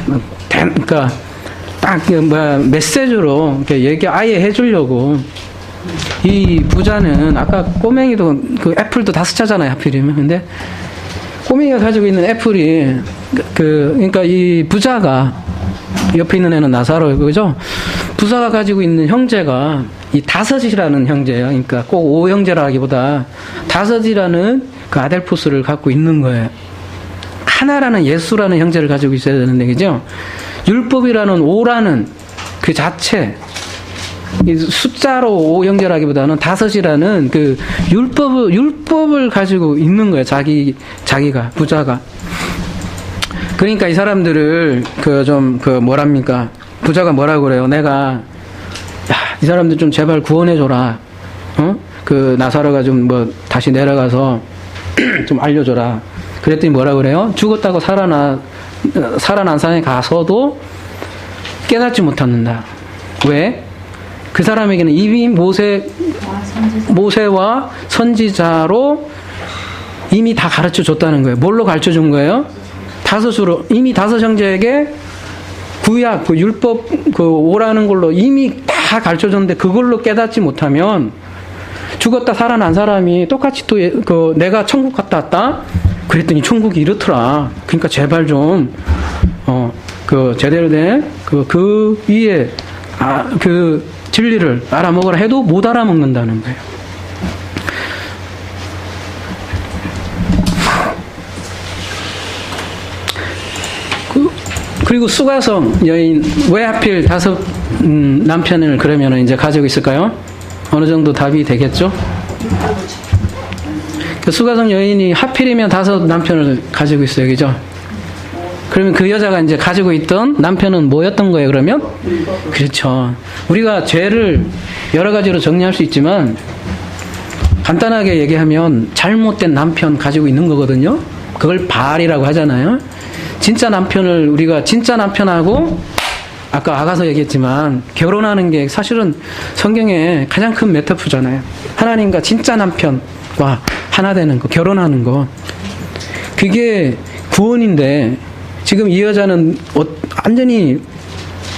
그러니까 딱 메시지로 이렇게 아예 해주려고. 이 부자는 아까 꼬맹이도 그 애플도 5차잖아요, 하필이면. 근데 꼬맹이가 가지고 있는 애플이 그러니까 이 부자가, 옆에 있는 애는 나사로, 그죠? 부자가 가지고 있는 형제가 이 5이라는 형제예요. 그러니까 꼭 5형제라기보다 5이라는 그 아델포스를 갖고 있는 거예요. 하나라는 예수라는 형제를 가지고 있어야 되는데, 그죠? 율법이라는 5라는 그 자체, 숫자로 5형제라기보다는 5이라는 그 율법을 가지고 있는 거예요. 자기가, 부자가. 그러니까 이 사람들을 뭐랍니까? 부자가 뭐라고 그래요? 내가, 이 사람들 좀 제발 구원해줘라. 그 나사로가 좀 다시 내려가서 좀 알려줘라. 그랬더니 뭐라고 그래요? 죽었다고 살아난 사람에 가서도 깨닫지 못한다. 왜? 그 사람에게는 이미 모세와 선지자로 이미 다 가르쳐 줬다는 거예요. 뭘로 가르쳐 준 거예요? 5으로, 이미 5형제에게 구약, 그 율법, 그 5라는 걸로 이미 다 가르쳐 줬는데 그걸로 깨닫지 못하면 죽었다 살아난 사람이 똑같이 또 내가 천국 갔다 왔다? 그랬더니 천국이 이렇더라. 그러니까 제발 좀, 제대로 된, 그 위에, 그 진리를 알아먹으라 해도 못 알아먹는다는 거예요. 그리고 수가성 여인, 왜 하필 5 남편을 그러면 이제 가지고 있을까요? 어느 정도 답이 되겠죠? 그 수가성 여인이 하필이면 5 남편을 가지고 있어요. 그죠? 그러면 그 여자가 이제 가지고 있던 남편은 뭐였던 거예요, 그러면? 그렇죠. 우리가 죄를 여러 가지로 정리할 수 있지만, 간단하게 얘기하면 잘못된 남편 가지고 있는 거거든요? 그걸 바알이라고 하잖아요? 진짜 남편을 우리가 진짜 남편하고 아까 아가서 얘기했지만 결혼하는 게 사실은 성경의 가장 큰 메타포잖아요. 하나님과 진짜 남편과 하나 되는 거, 결혼하는 거. 그게 구원인데 지금 이 여자는 완전히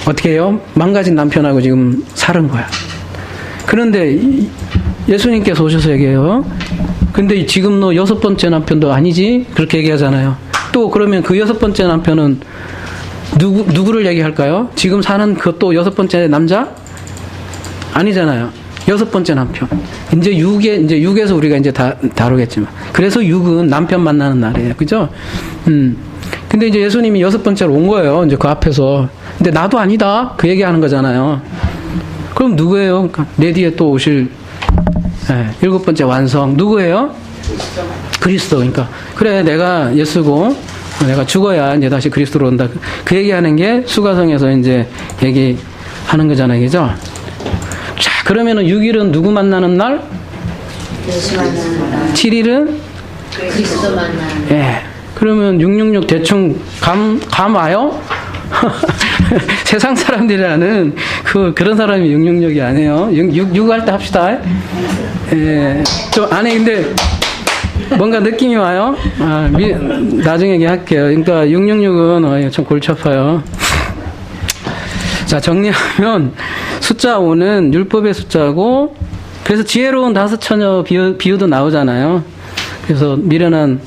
어떻게 해요? 망가진 남편하고 지금 사는 거야. 그런데 예수님께서 오셔서 얘기해요. 근데 지금 너 6번째 남편도 아니지? 그렇게 얘기하잖아요. 또 그러면 그 6번째 남편은 누구를 얘기할까요? 지금 사는 그것도 6번째 남자? 아니잖아요. 6번째 남편. 이제 6에서 우리가 이제 다루겠지만. 그래서 6은 남편 만나는 날이에요. 그죠? 근데 이제 예수님이 6번째로 온 거예요. 이제 그 앞에서. 근데 나도 아니다. 그 얘기하는 거잖아요. 그럼 누구예요? 내 뒤에 또 오실 7번째 완성. 누구예요? 그리스도. 그러니까 그래 내가 예수고 내가 죽어야 이제 다시 그리스도로 온다. 그 얘기하는 게 수가성에서 이제 얘기하는 거잖아요, 그죠? 자, 그러면은 6일은 누구 만나는 날? 예수 만나는 날. 7일은 그리스도 만나는 날. 예. 그러면 666 대충 감 와요? 세상 사람들이 아는 그런 사람이 666이 아니에요. 6 할 때 합시다. 예. 저 안에 근데 뭔가 느낌이 와요? 나중에 얘기할게요. 그러니까 666은 참 골치 아파요. 자, 정리하면 숫자 5는 율법의 숫자고, 그래서 지혜로운 5 처녀 비유도 나오잖아요. 그래서 미련한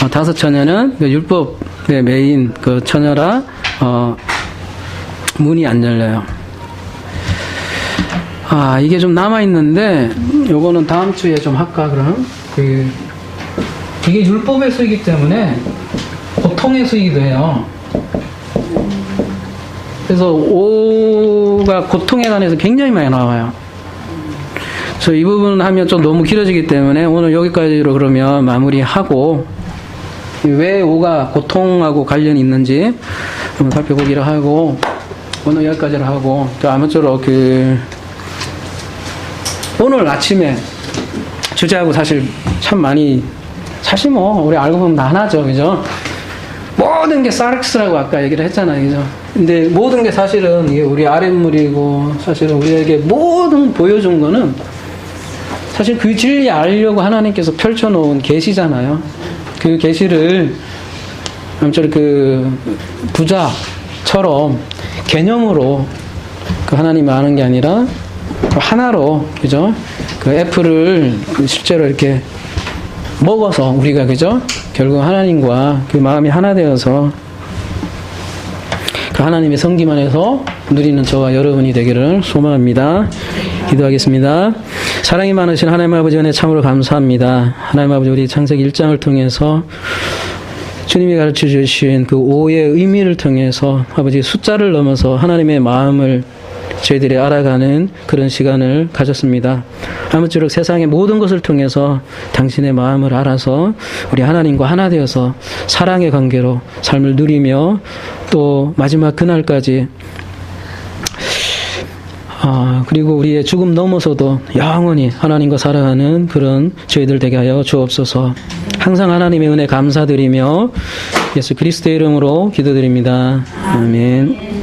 5 처녀는 율법의 메인 그 처녀라 문이 안 열려요. 이게 좀 남아있는데, 요거는 다음 주에 좀 할까, 그럼? 이게 율법의 수이기 때문에 고통의 수이기도 해요. 그래서 5가 고통에 관해서 굉장히 많이 나와요. 그래서 이 부분 하면 좀 너무 길어지기 때문에 오늘 여기까지로 그러면 마무리하고, 왜 5가 고통하고 관련이 있는지 한번 살펴보기로 하고, 오늘 여기까지로 하고, 또 아무쪼록 오늘 아침에 주제하고 사실 참 많이, 사실 뭐 우리 알고 보면 다 하나죠, 그죠? 모든 게 사르크스라고 아까 얘기를 했잖아요, 그죠? 근데 모든 게 사실은 이게 우리 아랫물이고, 사실은 우리에게 모든 보여준 거는 사실 그 진리 알려고 하나님께서 펼쳐놓은 계시잖아요. 그 계시를 아무쪼록 그 부자처럼 개념으로 그 하나님 아는 게 아니라 하나로, 그죠? 그 애플을 실제로 이렇게 먹어서 우리가, 그죠? 결국 하나님과 그 마음이 하나 되어서 그 하나님의 성김 안에서 누리는 저와 여러분이 되기를 소망합니다. 기도하겠습니다. 사랑이 많으신 하나님 아버지 은혜 참으로 감사합니다. 하나님 아버지, 우리 창세기 1장을 통해서 주님이 가르쳐 주신 그 5의 의미를 통해서 아버지 숫자를 넘어서 하나님의 마음을 저희들이 알아가는 그런 시간을 가졌습니다. 아무쪼록 세상의 모든 것을 통해서 당신의 마음을 알아서 우리 하나님과 하나 되어서 사랑의 관계로 삶을 누리며 또 마지막 그날까지 그리고 우리의 죽음 넘어서도 영원히 하나님과 살아가는 그런 저희들 되게 하여 주옵소서. 항상 하나님의 은혜 감사드리며 예수 그리스도의 이름으로 기도드립니다. 아멘.